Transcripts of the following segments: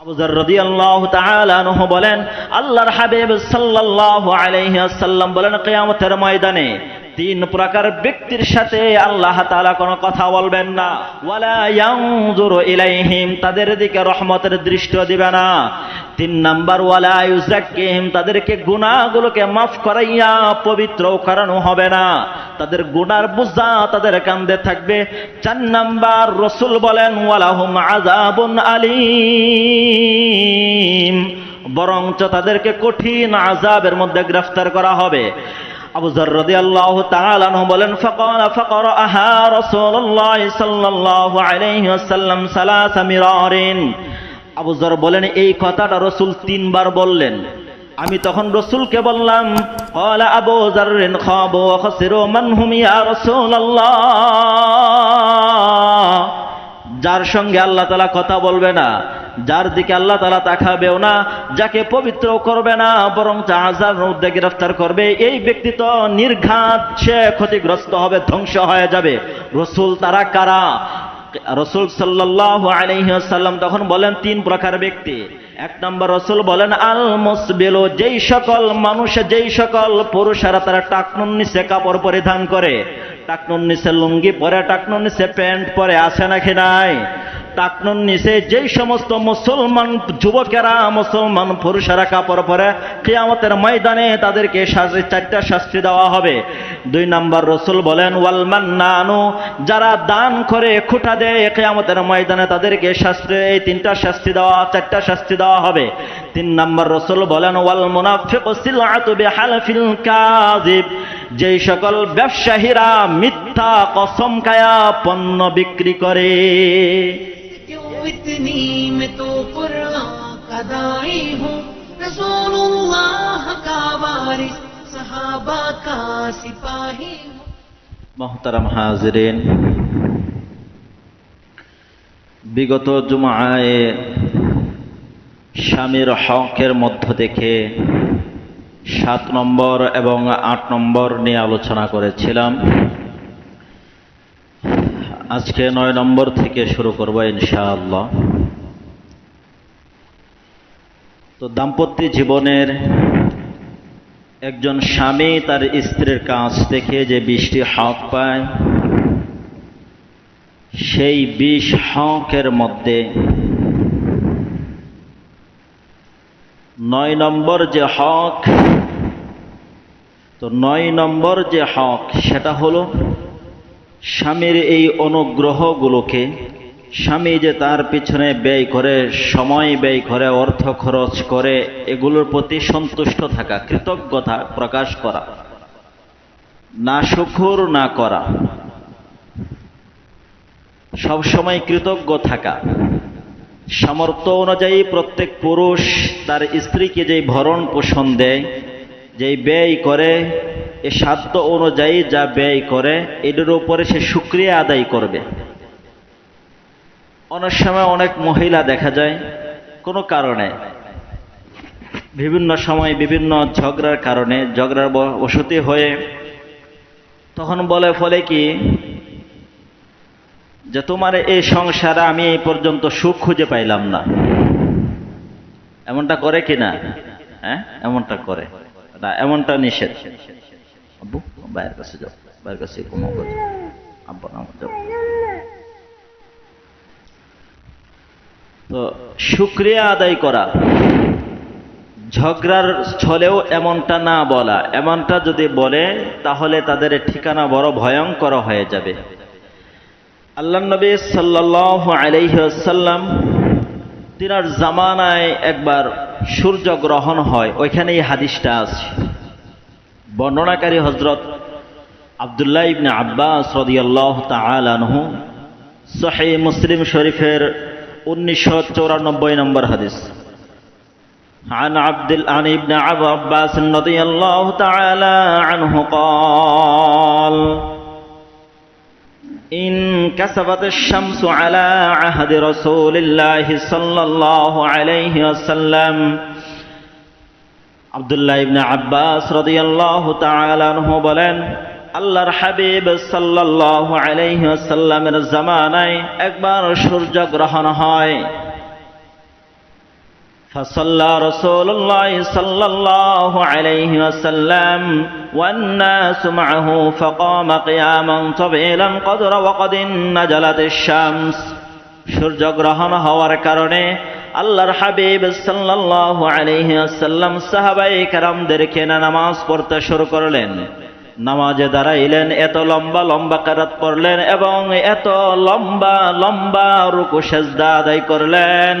আবু যর রাদিয়াল্লাহু তাআলা আনহু বলেন, আল্লাহর হাবিব সাল্লাল্লাহু আলাইহি ওয়াসাল্লাম বলেন, কিয়ামতের ময়দানে তিন প্রকার ব্যক্তির সাথে আল্লাহ তাআলা কোনো কথা বলবেন না। ওয়ালা ইয়ানজুরু ইলাইহিম, তাদের দিকে রহমতের দৃষ্টি দিবে না। তিন নাম্বার, ওয়ালা ইউযাক্কিহিম, তাদেরকে গুনাহগুলোকে মাফ করাইয়া পবিত্র করানো হবে না, তাদের গুনার বোঝা তাদের কাঁধে থাকবে। চার নাম্বার, রাসূল বলেন, ওয়ালাহুম আযাবুন আলীম, বরঞ্চ তাদেরকে কঠিন আযাবের মধ্যে গ্রেফতার করা হবে। আবু যর রাদিয়াল্লাহু তাআলা আনহু বলেন, ফাকরাআহা রাসূলুল্লাহ সাল্লাল্লাহু আলাইহি ওয়াসাল্লাম সালাসা মিরারিন। আবু যর বলেন, এই কথাটা রাসূল তিনবার বললেন। আমি তখন রাসূলকে বললাম, ক্বালা আবু যররিন খাবু ওয়া খাসিরু মান হুম ইয়া রাসূলুল্লাহ, যার সঙ্গে আল্লাহ তাআলা কথা বলবে না, যার দিকে আল্লাহ তাআলা তাকাবেও না, যাকে পবিত্র করবে না, বরং আযাবের মধ্যে গ্রেফতার করবে, এই ব্যক্তি তো নির্ঘাত সে ক্ষতিগ্রস্ত হবে, ধ্বংস হয়ে যাবে। রাসূল তারা কারা? রাসূল সাল্লাল্লাহু আলাইহি ওয়াসাল্লাম তখন বলেন, তিন প্রকার ব্যক্তি। এক নম্বর, রাসূল বলেন, আল মুসবিলু, যেই সকল মানুষ, যেই সকল পুরুষেরা তারা টাকনুর নিচে কাপড় পরিধান করে, টাকনুর নিচে লুঙ্গি পরে, টাকনুর নিচে প্যান্ট পরে, আছে নাকি নাই? টাকনুর নিচে যেই সমস্ত মুসলমান যুবকেরা, মুসলমান পুরুষেরা কাপড় পরে, কিয়ামতের ময়দানে তাদেরকে চারটা শাস্তি দেওয়া হবে। দুই নাম্বার, রাসূল বলেন, ওয়াল মান্নানু, যারা দান করে, খুঁটা দেয়, কিয়ামতের ময়দানে তাদেরকে শাস্তি, এই চারটা শাস্তি দেওয়া হবে। তিন নাম্বার, রাসূল বলেন, ওয়াল মুনাফিকু সিলআতু বিহালফিল কাযিব, যেই সকল ব্যবসায়ীরা মিথ্যা কসম খায়া পণ্য বিক্রি করে। इतनी मैं तो कुरान का दाई हूँ, रसूलुल्लाह का वारिस, सहाबा का सिपाही हूँ। মুহতারাম হাজিরিন, বিগত জুমআয় স্বামীর হকের মধ্য থেকে 7 নম্বর এবং 8 নম্বর নিয়ে আলোচনা করেছিলাম। আজকে 9 নম্বর থেকে শুরু করব ইনশাআল্লাহ। তো দাম্পত্য জীবনের একজন স্বামী তার স্ত্রীর কাছ থেকে যে 20টি হক পায়, সেই 20 হকের মধ্যে 9 নম্বর যে হক, তো 9 নম্বর যে হক সেটা হলো স্বামীর এই অনুগ্রহগুলোকে, স্বামী যে তার পিছনে ব্যয় করে, সময় ব্যয় করে, অর্থ খরচ করে, এগুলোর প্রতি সন্তুষ্ট থাকা, কৃতজ্ঞতা প্রকাশ করা, না শুকর না করা, সবসময় কৃতজ্ঞ থাকা। সামর্থ্য অনুযায়ী প্রত্যেক পুরুষ তার স্ত্রীকে যেই ভরণ পোষণ দেয়, যেই ব্যয় করে, এ সাধ্য অনুযায়ী যা ব্যয় করে, এটার উপরে সে শুকরিয়া আদায় করবে। অনেক সময় অনেক মহিলা দেখা যায় কোনো কারণে, বিভিন্ন সময় বিভিন্ন ঝগড়ার কারণে, ঝগড়ার বশতী হয়ে তখন বলে ফলে কি যে তোমার এই সংসারে আমি এই পর্যন্ত সুখ খুঁজে পাইলাম না। এমনটা করে কিনা? হ্যাঁ, এমনটা করে না, এমনটা নিষেধ। আব্বু বাইরের কাছে যাও, বাইরের কাছে কোনো আব্বু না যাও। তো শুকরিয়া আদায় করা, ঝগড়ার ছলেও এমনটা না বলা, এমনটা যদি বলে তাহলে তাদের ঠিকানা বড় ভয়ঙ্কর হয়ে যাবে। আল্লাহর নবী সাল্লাল্লাহু আলাইহি ওয়াসাল্লাম তিনার জামানায় একবার সূর্য গ্রহণ হয়, ওইখানেই হাদিসটা আছে। বর্ণনাকারী হযরত আব্দুল্লাহ ইবনে আব্বাস রাদিয়াল্লাহু তাআলা আনহু, সহিহ মুসলিম শরীফের 1994 নম্বর হাদিস। عن ابن عباس رضي الله تعالى عنه قال إن كسفت الشمس على عهد رسول الله صلى الله عليه وسلم। আব্দুল্লাহ ইবনে আব্বাস রাদিয়াল্লাহু তাআলা আনহু বলেন, আল্লাহর হাবিব সাল্লাল্লাহু আলাইহি ওয়াসাল্লামের জামানায় একবার সূর্য গ্রহণ হয়। فصلى رسول الله صلى الله عليه وسلم والناس معه فقام قياما طويلا قدر وقد نزلت الشمس সূর্যগ্রহণ হওয়ার কারণে আল্লাহর হাবিব সাল্লাল্লাহু আলাইহি ওয়াসাল্লাম সাহাবায়ে কেরামদেরকে নামাজ পড়তে শুরু করলেন। নামাজে দাঁড়াইলেন, এত লম্বা লম্বা কিরাত পড়লেন এবং এত লম্বা লম্বা রুকু সিজদা আদায় করলেন।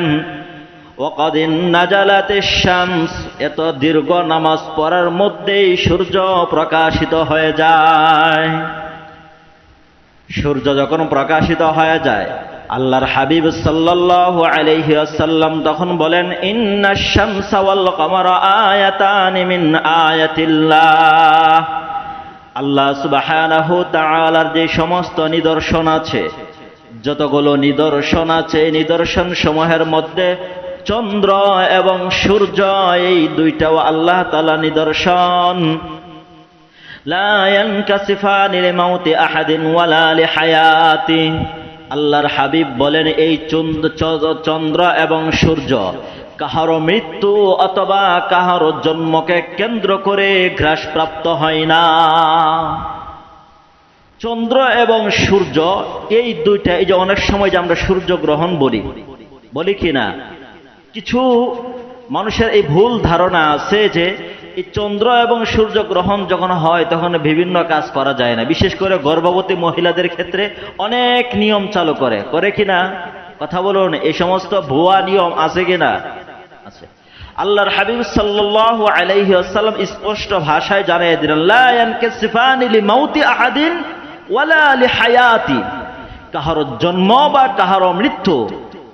ওয়াকাদ নাজালাতিশ শামস, এত দীর্ঘ নামাজ পড়ার মধ্যেই সূর্য প্রকাশিত হয়ে যায়। সূর্য যখন প্রকাশিত হয়ে যায়, আল্লাহর হাবিব সাল্লাল্লাহু আলাইহি ওয়াসাল্লাম তখন বলেন, ইন্নাশ শামসা ওয়াল কমারা আয়াতানি মিন আয়াতিল্লাহ। আল্লাহ সুবহানাহু তাআলার যে সমস্ত নিদর্শন আছে, যতগুলো নিদর্শন আছে, নিদর্শন সমূহের মধ্যে চন্দ্র এবং সূর্য, এই দুইটাও আল্লাহ তাআলা নিদর্শন। লা ইয়ানকাসিফানি লিমাউতি আহাদিন ওয়ালা লিহায়াতি। আল্লাহর হাবিব বলেন, এই চন্দ্র এবং সূর্য কাহারো মৃত্যু অথবা কাহারো জন্মকে কেন্দ্র করে গ্রাসপ্রাপ্ত হয় না। চন্দ্র এবং সূর্য এই দুইটা, এই যে অনেক সময় যে আমরা সূর্য গ্রহণ বলি কি না, কিছু মানুষের এই ভুল ধারণা আছে যে এই চন্দ্র এবং সূর্য গ্রহণ যখন হয় তখন বিভিন্ন কাজ করা যায় না। বিশেষ করে গর্ভবতী মহিলাদের ক্ষেত্রে অনেক নিয়ম চালু করে কিনা, কথা বলুন, এই সমস্ত ভুয়া নিয়ম আছে কিনা? আছে। আল্লাহর হাবিব সাল্লাল্লাহু আলাইহি ওয়াসাল্লাম স্পষ্ট ভাষায় জানিয়ে দিলেন, লা ইয়ানকাসিফানি লিমাউতি আহাদিন ওয়ালা লিহায়াতি। কাহারো জন্ম বা কাহারো মৃত্যু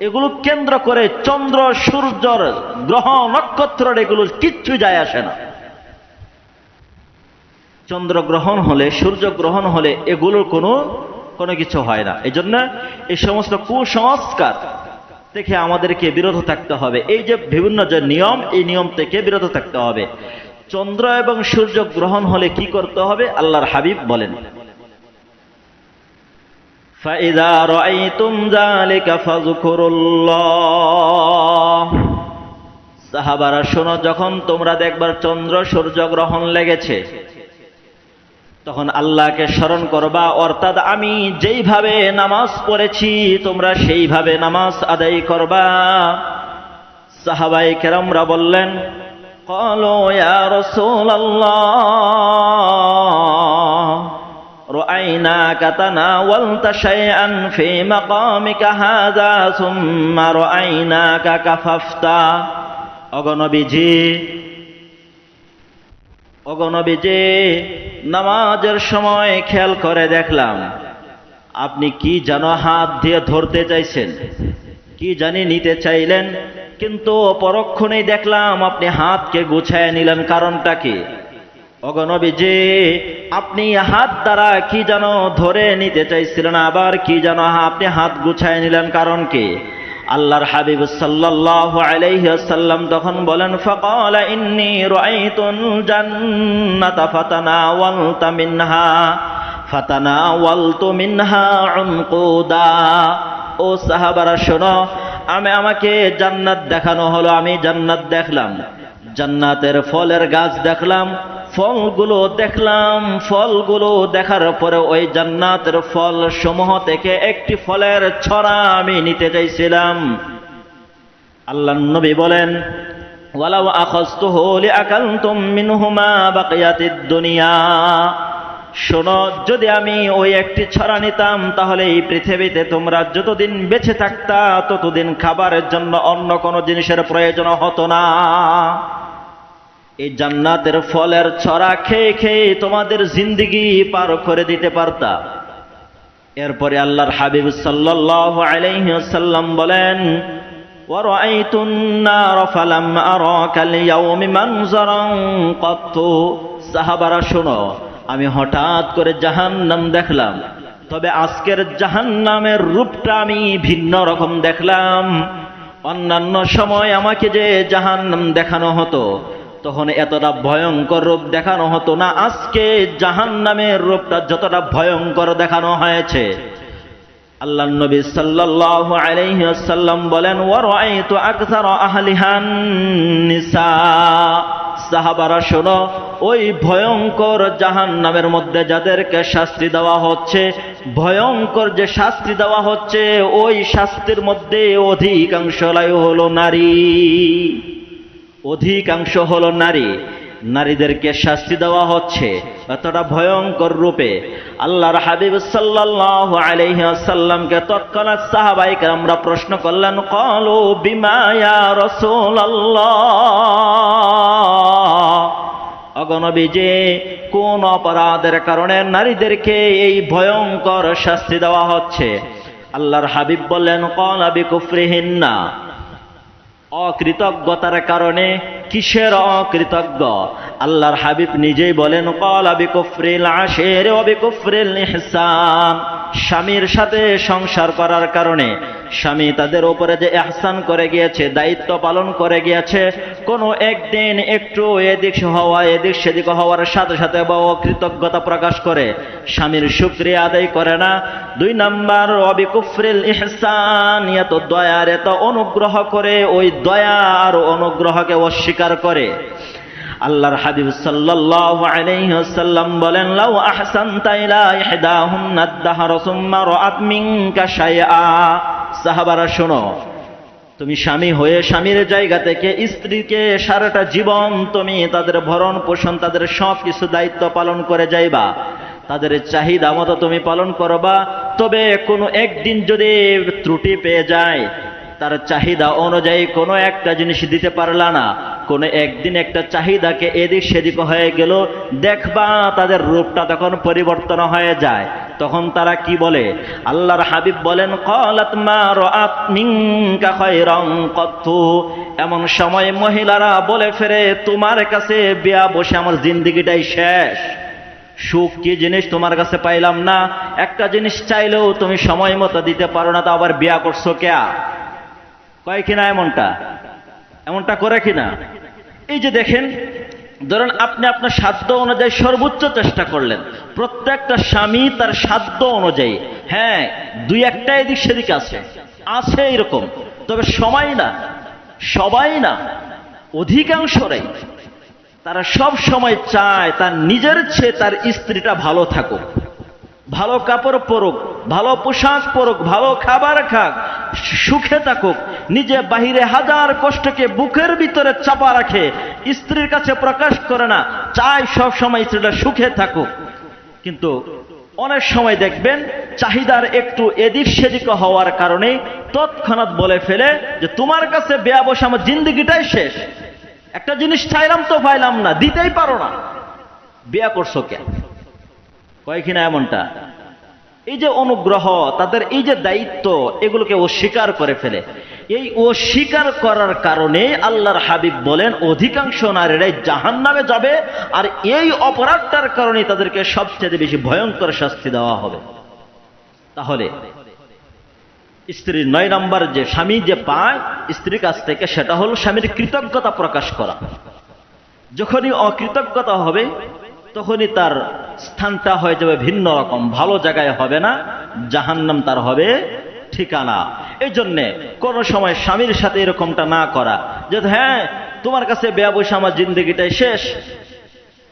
এগুলো কেন্দ্র করে চন্দ্র সূর্যর গ্রহ নক্ষত্র এগুলো কিচ্ছু যায় আসে না। চন্দ্র গ্রহণ হলে, সূর্য গ্রহণ হলে এগুলোর কোনো কিছু হয় না। এই জন্য এই সমস্ত কুসংস্কার থেকে আমাদেরকে বিরত থাকতে হবে। এই যে বিভিন্ন যে নিয়ম, এই নিয়ম থেকে বিরত থাকতে হবে। চন্দ্র এবং সূর্য গ্রহণ হলে কি করতে হবে আল্লাহর হাবিব বলেন, فَإِذَا رَأَيْتُمْ ذَلِكَ فَاذْكُرُوا اللَّهَ। সাহাবারা শোনো, যখন তোমরা দেখবার চন্দ্র সূর্য গ্রহণ লেগেছে তখন আল্লাহকে স্মরণ করবা, অর্থাৎ আমি যেইভাবে নামাজ পড়েছি তোমরা সেইভাবে নামাজ আদায় করবা। সাহাবায়ে কেরামরা বললেন, ক্বালু ইয়া রাসূলাল্লাহ রাআইনাকা তানাওয়ালতা শাইআন ফি মাকামিকা হাযা সুম্মা রাআইনাকা কাফাফতা। অগণবীজি, নামাজের সময় খেয়াল করে দেখলাম আপনি কি যেন হাত দিয়ে ধরতে চাইছেন, কি জানি নিতে চাইলেন, কিন্তু পরক্ষণেই দেখলাম আপনি হাতকে গুছায় নিলেন, কারণটা কি? অগণবীজি, আপনি হাত দ্বারা কি যেন ধরে নিতে চাইছিলেন, আবার কি যেন আপনি হাত গুছায় নিলেন, কারণ কি? আল্লাহর হাবিব সাল্লাল্লাহু আলাইহি ওয়াসাল্লাম তখন বলেন, ফাকালা ইন্নী রাআইতুল জান্নাতা ফাতানাওয়ালতু মিনহা উনকুদা। ও সাহাবারা শোনো, আমাকে জান্নাত দেখানো হলো, আমি জান্নাত দেখলাম, জান্নাতের ফলের গাছ দেখলাম, ফলগুলো দেখার পরে ওই জান্নাতের ফল সমূহ থেকে একটি ফলের ছড়া আমি নিতে চাইছিলাম। আল্লাহর নবী বলেন, ওয়ালাউ আখাযতুহু লিআকালতুম মিনহুমা বাকিয়াতিদ দুনিয়া। শোনো, যদি আমি ওই একটি ছড়া নিতাম তাহলে এই পৃথিবীতে তোমরা যতদিন বেঁচে থাকতা ততদিন খাবারের জন্য অন্য কোনো জিনিসের প্রয়োজন হতো না। এই জান্নাতের ফলের ছড়া খেয়ে খেয়ে তোমাদের জিন্দেগি পার করে দিতে পারতা। এরপরে আল্লাহর হাবিব সাল্লাল্লাহু আলাইহি ওয়াসাল্লাম বলেন, ওয়া রাআইতুন নার ফালাম আরা কাল ইয়াউমি মানজারান কাত্তু। সাহাবারা শোনো, আমি হঠাৎ করে জাহান্নাম দেখলাম, তবে আজকের জাহান্নামের রূপটা আমি ভিন্ন রকম দেখলাম। অন্যান্য সময় আমাকে যে জাহান্নাম দেখানো হতো তখন এতটা ভয়ঙ্কর রূপ দেখানো হতো না, আজকে জাহান্নামের রূপটা যতটা ভয়ঙ্কর দেখানো হয়েছে আল্লাহ নবী সাল্লাল্লাহু আলাইহি ওয়াসাল্লাম বলেন, ওয়া রাআইতু আকসারা আহলিহান নিসা। সাহাবারা শোনো, ওই ভয়ঙ্কর জাহান্নামের মধ্যে যাদেরকে শাস্তি দেওয়া হচ্ছে, ভয়ঙ্কর যে শাস্তি দেওয়া হচ্ছে, ওই শাস্তির মধ্যে অধিকাংশই হলো নারী, অধিকাংশ হলো নারী। নারীদেরকে শাস্তি দেওয়া হচ্ছে এতটা ভয়ঙ্কর রূপে। আল্লাহর হাবিব সাল্লাল্লাহু আলাইহি ওয়াসাল্লামকে তৎক্ষণাৎ সাহাবায়ে কেরামরা প্রশ্ন করলেন, ক্বালু বিমা ইয়া রাসূলুল্লাহ, অগণবীজি কোন অপরাধের কারণে নারীদেরকে এই ভয়ঙ্কর শাস্তি দেওয়া হচ্ছে? আল্লাহর হাবিব বললেন, ক্বালা বিকুফরিহিন্না, অকৃতজ্ঞতার কারণে। কিসের অকৃতজ্ঞ? আল্লাহর হাবিব নিজেই বলেন, ক্বালা বিকুফরিল আশির ওয়া বিকুফরিল ইহসান, স্বামীর সাথে সংসার করার কারণে। স্বামী তাদের উপরে যে ইহসান করে গিয়েছে, দায়িত্ব পালন করে গিয়েছে, কোনো একদিন একটু এদিক সেদিক হওয়ার সাথে সাথে বা অকৃতজ্ঞতা প্রকাশ করে, স্বামীর শুকরিয়া আদায় করে না। 2 নাম্বার, ওয়া বিকুফরিল ইহসান, এত দয়ার এত অনুগ্রহ করে ওই দয়া আর অনুগ্রহকে অস্বীকার করে। আল্লাহর হাবিব সাল্লাল্লাহু আলাইহি ওয়াসাল্লাম বলেন, লাউ আহসানতা ইলা ইহদাহুন্না আদ-দাহরা সুম্মা রাআত মিনকা শাইআ। সাহাবারা শোনো, তুমি স্বামী হয়ে স্বামীর জায়গা থেকে স্ত্রীকে সারাটা জীবন তুমি তাদের ভরণ পোষণ, তাদের সব কিছু দায়িত্ব পালন করে যাইবা, তাদের চাহিদা মতো তুমি পালন করবা। তবে কোনো একদিন যদি ত্রুটি পেয়ে যায়, তার চাহিদা অনুযায়ী কোনো একটা জিনিস দিতে পারলা না, কোনো একদিন একটা চাহিদাকে এদিক সেদিক হয়ে গেল, দেখবা তাদের রূপটা তখন পরিবর্তন হয়ে যায়। তখন তারা কি বলে? আল্লাহর হাবিব বলেন, ক্বালাত মা রাআত মিনকা খায়রান কত্তু, এমন সময় মহিলারা বলে ফেরে, তোমার কাছে বিয়া বসে আমার জিন্দেগিটাই শেষ, সুখ কি জিনিস তোমার কাছে পাইলাম না, একটা জিনিস চাইলেও তুমি সময় মতো দিতে পারো না, তো আবার বিয়া করছো কেয়া? কয় কিনা এমনটা করে কিনা? এই যে দেখেন, ধরেন আপনি আপনার সাধ্য অনুযায়ী সর্বোচ্চ চেষ্টা করলেন, প্রত্যেকটা স্বামী তার সাধ্য অনুযায়ী, হ্যাঁ 2-1টা এদিক সেদিক আছে এরকম, তবে সবাই না, অধিকাংশরাই তারা সব সময় চায় তার নিজের চেয়ে তার স্ত্রীটা ভালো থাকুক, ভালো কাপড় পরুক, ভালো পোশাক পরুক, ভালো খাবার খাক, সুখে থাকুক। নিজে বাহিরে হাজার কষ্টকে বুকের ভিতরে চাপা রাখে, স্ত্রীর কাছে প্রকাশ করে না, চায় সব সময় স্ত্রীটা সুখে থাকুক। কিন্তু অনেক সময় দেখবেন চাহিদার একটু এদিক সেদিক হওয়ার কারণে তৎক্ষণাৎ বলে ফেলে যে তোমার কাছে বিয়া বসে আমার জিন্দেগিটাই শেষ, একটা জিনিস চাইলাম তো পাইলাম না, দিতেই পারো না, বিয়া করছো কেন? কয় কিনা এমনটা? এই যে অনুগ্রহ, তাদের এই যে দায়িত্ব, এগুলোকে অস্বীকার করে ফেলে। এই অস্বীকার করার কারণে আল্লাহর হাবিব বলেন অধিকাংশ নারীরাই জাহান্নামে যাবে, আর এই অপরাধটার কারণে তাদেরকে সবচেয়ে বেশি ভয়ঙ্কর শাস্তি দেওয়া হবে। তাহলে স্ত্রীর 9 নম্বর যে স্বামী যে পায় স্ত্রীর কাছ থেকে, সেটা হলো স্বামীর কৃতজ্ঞতা প্রকাশ করা। যখনই অকৃতজ্ঞতা হবে তখনই তার স্থানটা হয়ে যাবে ভিন্ন রকম, ভালো জায়গায় হবে না, জাহান্নাম তার হবে ঠিকানা। এই জন্যে কোনো সময় স্বামীর সাথে এরকমটা না করা যে হ্যাঁ তোমার কাছে বিয়া বসে আমার জিন্দগিটাই শেষ,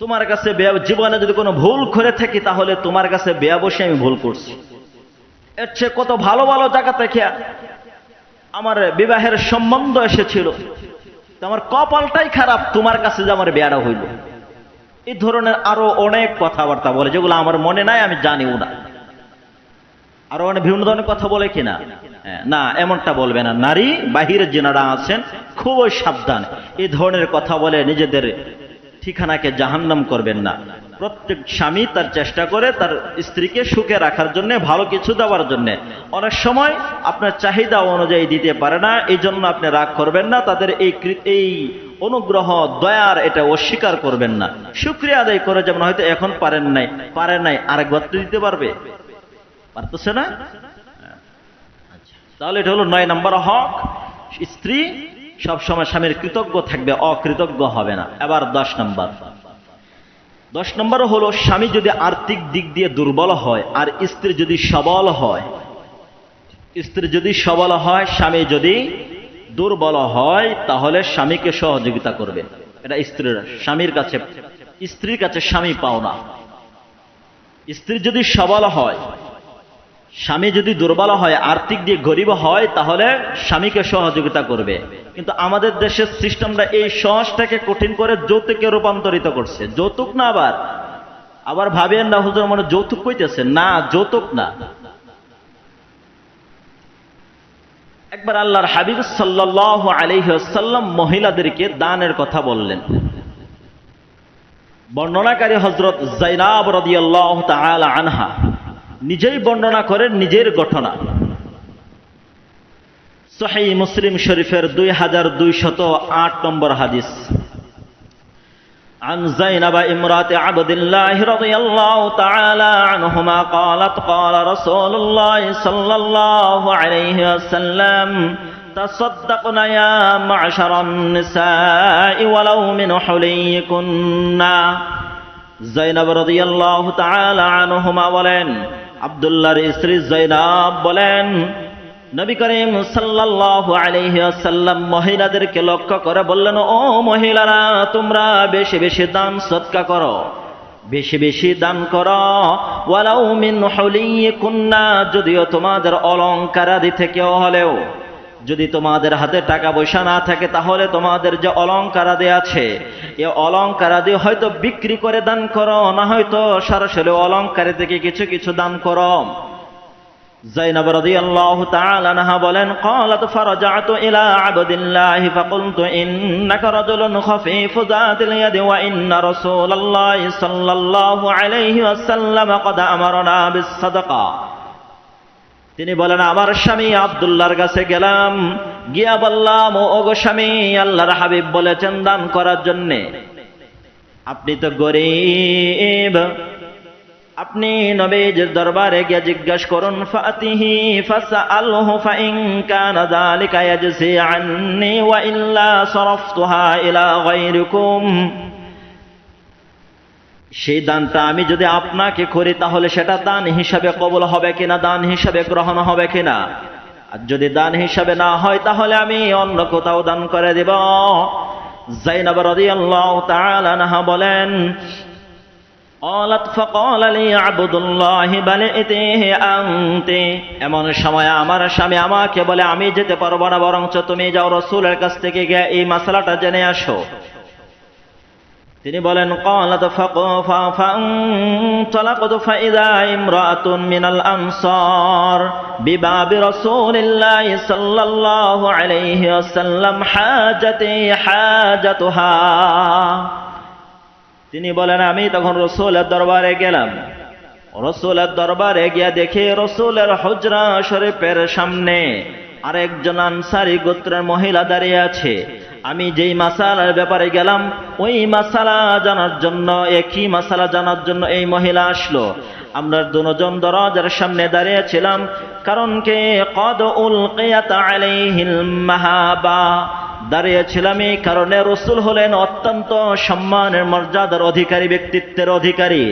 তোমার কাছে জীবনে যদি কোনো ভুল করে থাকি তাহলে তোমার কাছে বিয়া বসে আমি ভুল করছি। এর চেয়ে কত ভালো ভালো জায়গা থেকে আমার বিবাহের সম্বন্ধ এসেছিল, আমার কপালটাই খারাপ, তোমার কাছে যে আমার বিয়াটা হইল। এই ধরনের আরো অনেক কথাবার্তা বলে, যেগুলো আমার মনে নাই, আমি জানিও না। আরো অনেক বিভিন্ন ধরনের কথা বলে কিনা? না, এমনটা বলবে না। নারী বাহিরের যেনারা আছেন খুবই সাবধান, এই ধরনের কথা বলে নিজেদের ঠিকানাকে জাহান্নাম করবেন না। প্রত্যেক স্বামী তার চেষ্টা করে তার স্ত্রীকে সুখে রাখার জন্য, ভালো কিছু দেওয়ার জন্য। অনেক সময় আপনার চাহিদা অনুযায়ী দিতে পারে না, এই জন্য আপনি রাগ করবেন না, তাদের এই অনুগ্রহ দয়ার এটা অস্বীকার করবেন না, শুকরিয়া আদায় করে। যেমন হয়তো এখন পারেন নাই আরেকবার তো দিতে পারতেছে না। তাহলে এটা হলো 9 নম্বর হক, স্ত্রী সবসময় স্বামীর কৃতজ্ঞ থাকবে, অকৃতজ্ঞ হবে না। এবার 10 নম্বর হলো স্বামী যদি আর্থিক দিক দিয়ে দুর্বল হয় আর স্ত্রী যদি সবল হয়, স্ত্রী যদি সবল হয়, স্বামী যদি দুর্বল হয়, তাহলে স্বামীকে সহযোগিতা করবে। এটা স্ত্রীর কাছে স্বামী পাওনা। স্ত্রী যদি সবল হয়, স্বামী যদি দুর্বল হয়, আর্থিক দিয়ে গরিব হয়, তাহলে স্বামীকে সহযোগিতা করবে। কিন্তু আমাদের দেশের সিস্টেমটা এই সহজটাকে কঠিন করে যৌতুকে রূপান্তরিত করছে। যৌতুক না, আবার ভাবেন না হুজুর মনে যৌতুক কইতেছে, না, যৌতুক না। একবার আল্লাহর হাবিব সাল্লাল্লাহু আলাইহি ওয়াসাল্লাম মহিলাদেরকে দানের কথা বললেন। বর্ণনাকারী হযরত যায়নাব রাদিয়াল্লাহু তাআলা আনহা নিজেই বর্ণনা করেন নিজের ঘটনা। সহিহ মুসলিম শরীফের 2208 নম্বর হাদিস। عن زينب امرأة عبد الله رضي الله تعالى عنهما قالت قال رسول الله صلى الله عليه وسلم تصدقنا يا معشر النساء ولو من حليكن। زينب رضي الله تعالى عنهما বলেন, আব্দুল্লাহর স্ত্রী যায়নাব বলেন, নবী করিম সাল্লাল্লাহু আলাইহি ওয়াসাল্লাম মহিলাদেরকে লক্ষ্য করে বললেন, ও মহিলারা, তোমরা বেশি বেশি দান সদকা করো, বেশি বেশি দান করো। ওয়ালাউ মিন হুলিয়িকুন্না, যদিও তোমাদের অলংকারাদি থেকেও হলেও, যদি তোমাদের হাতে টাকা পয়সা না থাকে, তাহলে তোমাদের যে অলংকারাদি আছে, এই অলংকারাদি হয়তো বিক্রি করে দান করো, না হয়তো সরাসরি অলংকারে থেকে কিছু কিছু দান করো। যায়নাব রাদিয়াল্লাহু তাআলা আনহা বলেন, قالت فرجعت الى عبد الله فقلت انك رجل خفيف ذات اليد وان رسول الله صلى الله عليه وسلم قد امرنا بالصدقه। তিনি বলেন, আমার স্বামী আব্দুল্লাহর কাছে গেলাম, গিয়া বললাম, ও গো স্বামী, আল্লাহর হাবিব বলেছেন দান করার জন্য। আপনি তো গরীব, আপনি নবীর দরবারে গিয়ে জিজ্ঞাসা করুন, ফাতিহি ফাসআলহু ফাইন কানা যালিকা ইয়াজসি আন্নি ওয়া ইল্লা সারাফতুহা ইলা গায়রিকুম। সেই দানটা আমি যদি আপনাকে করি, তাহলে সেটা দান হিসাবে কবুল হবে কিনা, দান হিসাবে গ্রহণ হবে কিনা। আর যদি দান হিসাবে না হয়, তাহলে আমি অন্য কোথাও দান করে দেব। যায়নাব রাদিয়াল্লাহু তাআলা আনহা বলেন, قالت فقال لي عبد الله بل ائته انت। এমন সময় আমার স্বামী আমাকে বলে, আমি যেতে পারবো না, বরঞ্চ তুমি যাও, রাসূলের কাছ থেকে গিয়ে এই মাসআলাটা জেনে আসো। তিনি বলেন, قالت فانطلقت فاذا امرأة من الانصار بباب رسول الله صلى الله عليه وسلم حاجتي حاجتها। তিনি বলেন, আমি তখন রাসূলের দরবারে গেলাম। রাসূলের দরবারে গিয়া দেখি রাসূলের হুজরা শরীফের সামনে আরেকজন আনসারী গোত্রের মহিলা দাঁড়িয়ে আছে। আমি যেই মাসালার ব্যাপারে গেলাম, ওই মাসালা জানার জন্য, একই মাসালা জানার জন্য এই মহিলা আসলো। আমরা দুজন দরজার সামনে দাঁড়িয়েছিলাম, কারণ কে কদ উলকিয়াত আলাইহিল মাহাবা। দাঁড়িয়েছিলাম এই কারণে, রাসূল হলেন অত্যন্ত সম্মানের, মর্যাদার অধিকারী, ব্যক্তিত্বের অধিকারী।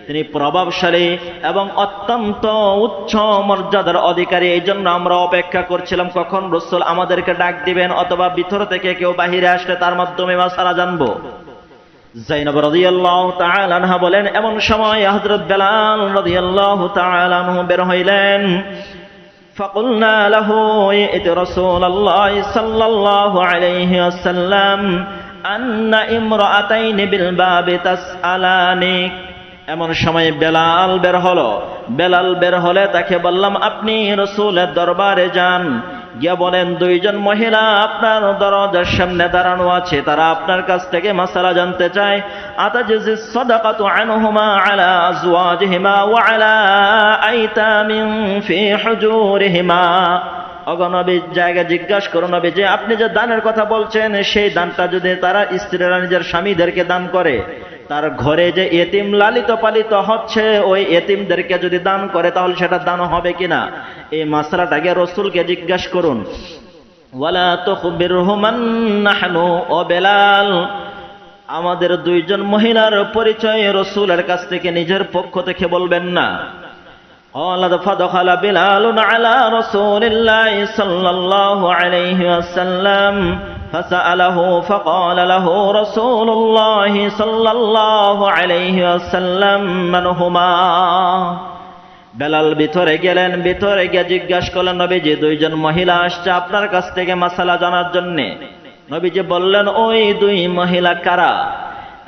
তিনি প্রভাবশালী এবং অত্যন্ত উচ্চ মর্যাদার অধিকারী। এই জন্য আমরা অপেক্ষা করছিলাম কখন রাসূল আমাদেরকে ডাক দিবেন, অথবা ভিতর থেকে কেউ বাহিরে আসলে তার মাধ্যমে মাসালা জানবো। যায়নাব রাদিয়াল্লাহু তাআলা আনহা বলেন, এমন সময় হযরত বেলাল রাদিয়াল্লাহু তাআলা আনহু বের হইলেন। فقلنا له ائت رسول الله صلى الله عليه وسلم أن امرأتين بالباب تسألاني। এমন সময় বেলাল বের হলো। বেলাল বের হলে তাকে বললাম, আপনি রাসূলের দরবারে যান, গিয়া বলেন, দুইজন মহিলা আপনার দরজার সামনে দাঁড়ানো আছে, তারা আপনার কাছ থেকে মাসালা জানতে চায়। আতাজজি সাদাকাতু আনহুমা আলা আজওয়াজিহিমা ওয়া আলা আইতামিন ফি হুজুরিহিমা। অগণবির জায়গা জিজ্ঞাসা করো, নবী যে আপনি যে দানের কথা বলছেন, সেই দানটা যদি তারা স্ত্রীরা নিজের স্বামীদেরকে দান করে, তার ঘরে যে এতিম লালিত পালিত হচ্ছে, ওই এতিমদেরকে যদি দান করে, তাহলে সেটা দান হবে কিনা, এই মাসলাটাকে রাসূলকে জিজ্ঞাসা করুন। ওয়ালা তুখবিরহুমান নাহনু, ও বেলাল, আমাদের দুইজন মহিলার পরিচয় রাসূলের কাছ থেকে নিজের পক্ষ থেকে বলবেন না। قال فدخل بلال على رسول الله صلى الله عليه وسلم فسأله فقال له رسول الله صلى الله عليه وسلم من هما বেলাল ভিতরে গেলেন, ভিতরে গিয়ে জিজ্ঞাসা করলেন, নবীজি দুইজন মহিলা আসছে আপনার কাছ থেকে মাসালা জানার জন্য। নবীজি বললেন, ওই দুই মহিলা কারা?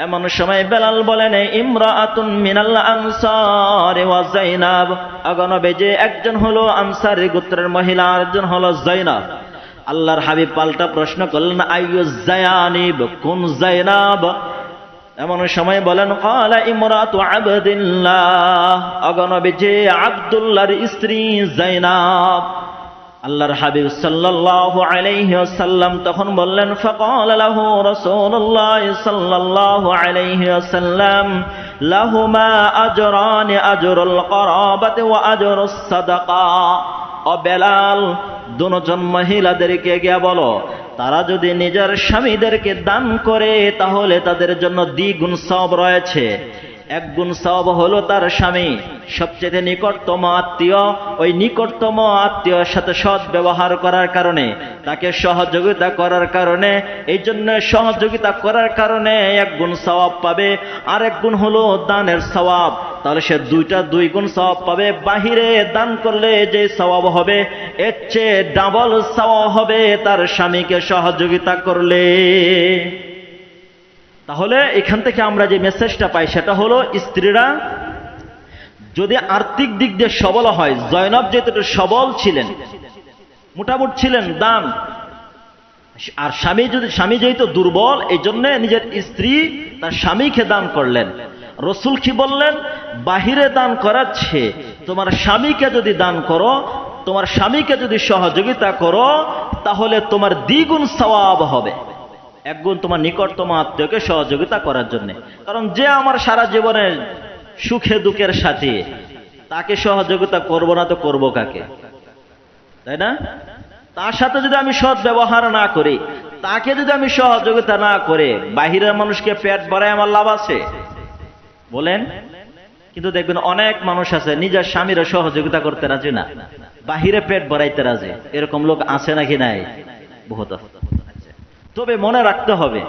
এমন সময় বেলাল বলেন, ইমরাআতুন মিনাল আনসার ওয়া যায়নাব। আগে নবীজি একজন হলো আনসারী গোত্রের মহিলা, আর একজন হলো যায়নাব। আল্লাহর হাবিব পাল্টা প্রশ্ন করলেন, আইয়ুজ যায়ানিব, কোন যায়নাব? এমন সময় বলেন, ক্বালা ইমরাতু আবদিল্লাহ। আগে নবীজি আব্দুল্লাহর স্ত্রী যায়নাব। আল্লাহর হাবিব সাল্লাল্লাহু আলাইহি ওয়াসাল্লাম তখন বললেন, ফাকালা লাহু রাসূলুল্লাহ সাল্লাল্লাহু আলাইহি ওয়াসাল্লাম, লাহুমা আজরান, আজরুল করাবাতি ওয়া আজরুস সাদাকা। ও বেলাল, দুজন মহিলাদেরকে গিয়ে বলো, তারা যদি নিজের স্বামীদেরকে দান করে তাহলে তাদের জন্য দ্বিগুণ সওয়াব রয়েছে। এক গুণ সওয়াব হলো তার স্বামী সবচেয়ে নিকটতম আত্মীয়, ওই নিকটতম আত্মীয়ের সাথে সৎ ব্যবহার করার কারণে, তাকে সহযোগিতা করার কারণে, এই জন্য সহযোগিতা করার কারণে এক গুণ সওয়াব পাবে। আর এক গুণ হলো দানের সওয়াব, তাহলে সে দুই গুণ সওয়াব পাবে। বাহিরে দান করলে যে সওয়াব হবে এর চেয়ে ডাবল সওয়াব হবে তার স্বামীকে সহযোগিতা করলে। তাহলে এখান থেকে আমরা যে মেসেজটা পাই সেটা হলো, স্ত্রীরা যদি আর্থিক দিক দিয়ে সবল হয়, জয়নব যেহেতু সবল ছিলেন, মোটামুটি ছিলেন, দান। আর স্বামী যেহেতু দুর্বল, এই জন্য নিজের স্ত্রী তার স্বামীকে দান করলেন। রসুল কি বললেন? বাহিরে দান করাচ্ছে, তোমার স্বামীকে যদি দান করো, তোমার স্বামীকে যদি সহযোগিতা করো, তাহলে তোমার দ্বিগুণ সওয়াব হবে। এক গুণ তোমার নিকটতম আত্মীয়কে সহযোগিতা করার জন্য। কারণ যে আমার সারা জীবনের সুখে দুঃখের সাথে, তাকে সহযোগিতা করব না তো করব কাকে? তাই না? তার সাথে যদি আমি সৎ ব্যবহার না করি, তাকে যদি আমি সহযোগিতা না করে, বাহিরের মানুষকে পেট ভরায় আমার লাভ আছে? বলেন। কিন্তু দেখবেন অনেক মানুষ আছে নিজের স্বামীরা সহযোগিতা করতে রাজি না, বাহিরে পেট ভরাইতে রাজি। এরকম লোক আছে নাকি নাই? বহুত। তবে মনে রাখতে হবে,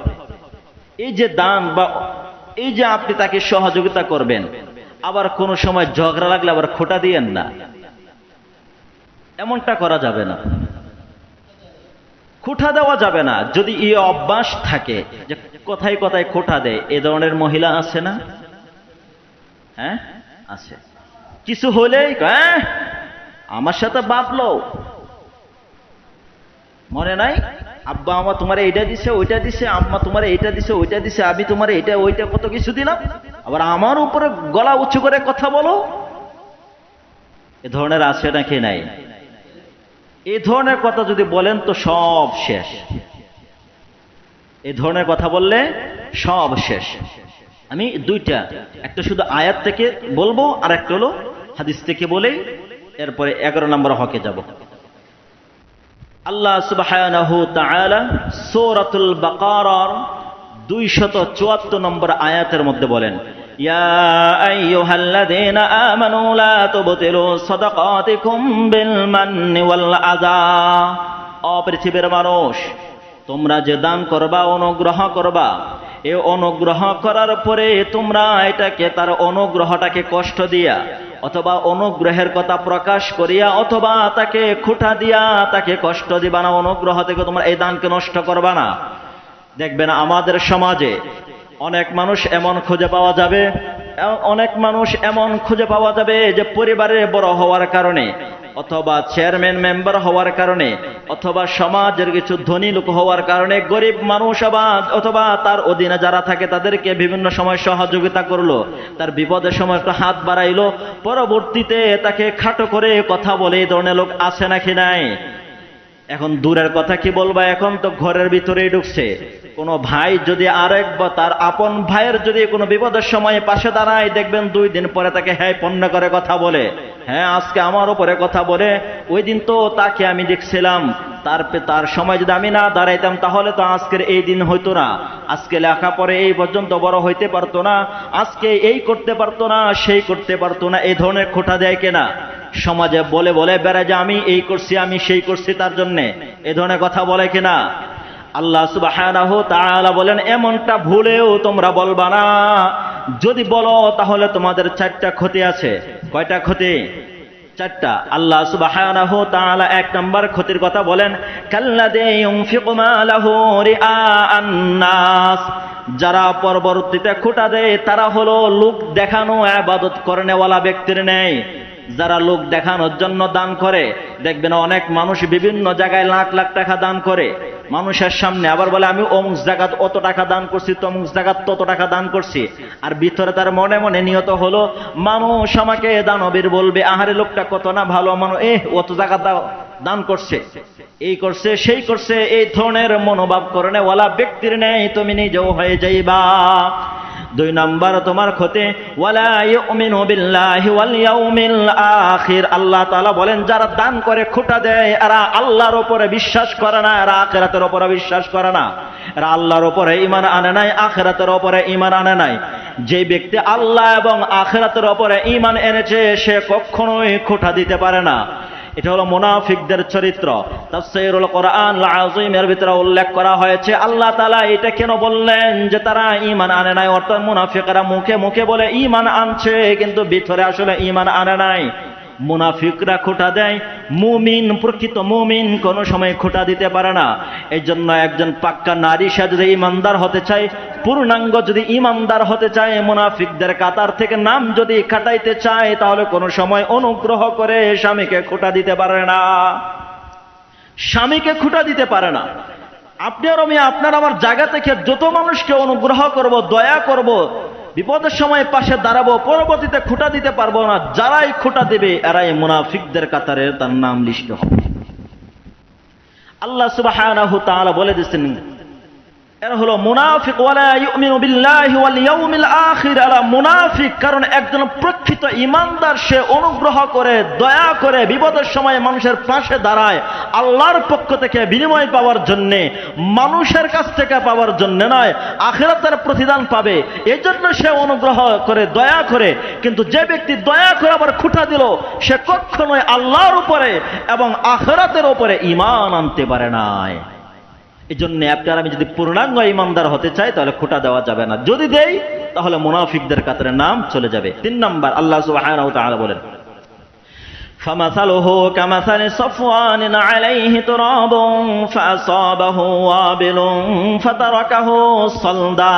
এই যে দান বা এই যে আপনি তাকে সহযোগিতা করবেন, আবার কোন সময় ঝগড়া লাগলে আবার খোঁটা দিয়েন না, এমনটা করা যাবে না। খোঁটা দেওয়া যাবে না। যদি এই অভ্যাস থাকে যে কথায় কথায় খোঁটা দেয়, এ ধরনের মহিলা আছে না? হ্যাঁ, আছে। কিছু হলেই আমার সাথে বাঁধলো, মনে নাই? আব্বা আমার তোমার এইটা দিছে, ওইটা দিছে, আম্মা তোমার এইটা দিছে, ওইটা দিছে, আমি তোমার এইটা ওইটা কত কিছু দিলাম, আবার আমার উপরে গলা উঁচু করে কথা বলো। এ ধরনের আছে নাকি নাই? এই ধরনের কথা যদি বলেন তো সব শেষ। এই ধরনের কথা বললে সব শেষ। আমি দুইটা, একটা শুধু আয়াত থেকে বলবো, আর একটা হলো হাদিস থেকে বলে এরপরে 11 নম্বর হকে যাব। আল্লাহ সুবহানাহু তাআলা সূরাতুল বাকারার 274 নম্বর আয়াতের মধ্যে বলেন, ইয়া আইয়ুহাল্লাযীনা আমানু লা তুবতিলু সাদাকাতিকুম বিল মান্নি ওয়াল আযা। ও পৃথিবীর মানুষ, তোমরা যে দান করবা, অনুগ্রহ করবা, এ অনুগ্রহ করার পরে তোমরা এটাকে, তার অনুগ্রহটাকে কষ্ট দিয়া, অথবা অনুগ্রহের কথা প্রকাশ করিয়া, অথবা তাকে খুঁটা দিয়া তাকে কষ্ট দিবা না। অনুগ্রহ থেকে তোমরা এই দানকে নষ্ট করবা না। দেখবেন আমাদের সমাজে অনেক মানুষ এমন খুঁজে পাওয়া যাবে, যে পরিবারের বড় হওয়ার কারণে, অথবা চেয়ারম্যান মেম্বার হওয়ার কারণে, অথবা সমাজের কিছু ধনী লোক হওয়ার কারণে গরিব মানুষ অথবা তার অধীনে যারা থাকে তাদেরকে বিভিন্ন সময় সহযোগিতা করলো, তার বিপদের সময় একটু হাত বাড়াইলো, পরবর্তীতে তাকে খাটো করে কথা বলে। এই ধরনের লোক আছে নাকি নাই? এখন দূরের কথা কি বলবা, এখন তো ঘরের ভিতরেই ঢুকছে। কোনো ভাই যদি আরেক বা তার আপন ভাইয়ের যদি কোনো বিপদের সময় পাশে দাঁড়ায়, দেখবেন 2 দিন পরে তাকে হ্যাঁ পণ্য করে কথা বলে। হ্যাঁ, আজকে আমার উপরে কথা বলে, ওই দিন তো তাকে আমি দেখছিলাম, তার সময় যদি আমি না দাঁড়াইতাম তাহলে তো আজকের এই দিন হইতো না, আজকে লেখাপড়ে এই পর্যন্ত বড় হইতে পারতো না, আজকে এই করতে পারতো না, সেই করতে পারতো না। এই ধরনের খোঁটা দেয় কিনা? সমাজে বলে বলে বেড়ায় যে আমি এই করছি, আমি সেই করছি, তার জন্যে এ ধরনের কথা বলে কিনা? আল্লাহ সুবহানাহু তাআলা বলেন এমনটা ভুলেও তোমরা বলবা না। যদি বলো তাহলে তোমাদের 4টা ক্ষতি আছে। কয়টা ক্ষতি? 4টা। আল্লাহ সুবহানাহু তাআলা 1 নম্বর ক্ষতির কথা বলেন, কাল্লাযী ইউনফিকু মালাহু রিআআন নাস। যারা পরবর্তীতে খোঁটা দেয় তারা হলো লোক দেখানো ইবাদত করেনেওয়ালা ব্যক্তির নেই। যারা লোক দেখানোর জন্য দান করে, দেখবেন অনেক মানুষ বিভিন্ন জায়গায় লাখ লাখ টাকা দান করে মানুষের সামনে, আবার বলে আমি অমুক জায়গাত অত টাকা দান করছি, তমুক জায়গাত তত টাকা দান করছি, আর ভিতরে তার মনে মনে নিয়ত হলো মানুষ আমাকে দানবীর বলবে, আহারে লোকটা কত না ভালো মানুষ, অত জায়গা দান করছে, এই করছে সেই করছে। এই ধরনের মনোভাব করণে ওয়ালা ব্যক্তির নেই, তুমি নিজেও হয়ে যাইবা। 2 নাম্বার তোমার ক্ষতি, ওয়ালা ইউমিনু বিল্লাহি ওয়াল ইয়াউমিল আখির। আল্লাহ তাআলা বলেন যারা দান করে খোঁটা দেয় এরা আল্লাহর উপরে বিশ্বাস করে না, এরা আখিরাতের উপরে বিশ্বাস করে না, এরা আল্লাহর উপরে ঈমান আনে নাই, আখিরাতের উপরে ঈমান আনে নাই। যে ব্যক্তি আল্লাহ এবং আখিরাতের উপরে ঈমান এনেছে সে কখনোই খোঁটা দিতে পারে না। এটা হলো মুনাফিকদের চরিত্র। তাফসীরুল কোরআন আযীমের ভিতরে উল্লেখ করা হয়েছে আল্লাহ তাআলা এটা কেন বললেন যে তারা ঈমান আনে নাই, অর্থাৎ মুনাফিকরা মুখে মুখে বলে ঈমান আনছে কিন্তু ভিতরে আসলে ঈমান আনে নাই। মুনাফিকরা খোঁটা দেয়, মুমিন প্রকৃত মুমিন কোনো সময় খোঁটা দিতে পারে না। এই জন্য একজন পাক্কা নারী সে যদি ঈমানদার হতে চায়, পূর্ণাঙ্গ যদি ঈমানদার হতে চায়, মুনাফিকদের কাতার থেকে নাম যদি কাটাইতে চায়, তাহলে কোনো সময় অনুগ্রহ করে স্বামীকে খোঁটা দিতে পারে না, স্বামীকে খোঁটা দিতে পারে না। আপনি আর আমি আপনার আমার জায়গা থেকে যত মানুষকে অনুগ্রহ করব, দয়া করব, বিপদের সময় পাশে দাঁড়াবো, পরবর্তীতে খোঁটা দিতে পারবো না, যারাই খোঁটা দেবে এরাই মুনাফিকদের কাতারে তার নাম লিস্ট হবে। আল্লাহ সুবহানাহু তাআলা বলে দিয়েছেন এরা হলো মুনাফিক, ওয়ালা ইউমিনু বিল্লাহি ওয়াল ইয়াউমিল আখির। এরা মুনাফিক কারণ একজন প্রকৃত ঈমানদার সে অনুগ্রহ করে, দয়া করে, বিপদের সময় মানুষের পাশে দাঁড়ায় আল্লাহর পক্ষ থেকে বিনিময় পাওয়ার জন্য, মানুষের কাছ থেকে পাওয়ার জন্য নয়, আখিরাতের প্রতিদান পাবে এই জন্য সে অনুগ্রহ করে, দয়া করে। কিন্তু যে ব্যক্তি দয়া করে আবার খোঁটা দিল সে কখনোই আল্লাহর উপরে এবং আখিরাতের উপরে ঈমান আনতে পারে নাই। এই জন্য আপনার আমি যদি পূর্ণাঙ্গ ঈমানদার হতে চাই তাহলে খোঁটা দেওয়া যাবে না, যদি দেই তাহলে মুনাফিকদের কাতারে নাম চলে যাবে। 3 নাম্বার আল্লাহ সুবহানাহু ওয়া তাআলা বলেন ফামাসালুহু কামাসালি সাফওয়ানিন আলাইহি তুরাবুন ফাআসাবাহু ওয়াবিলুন ফাতারাকাহু সালদা।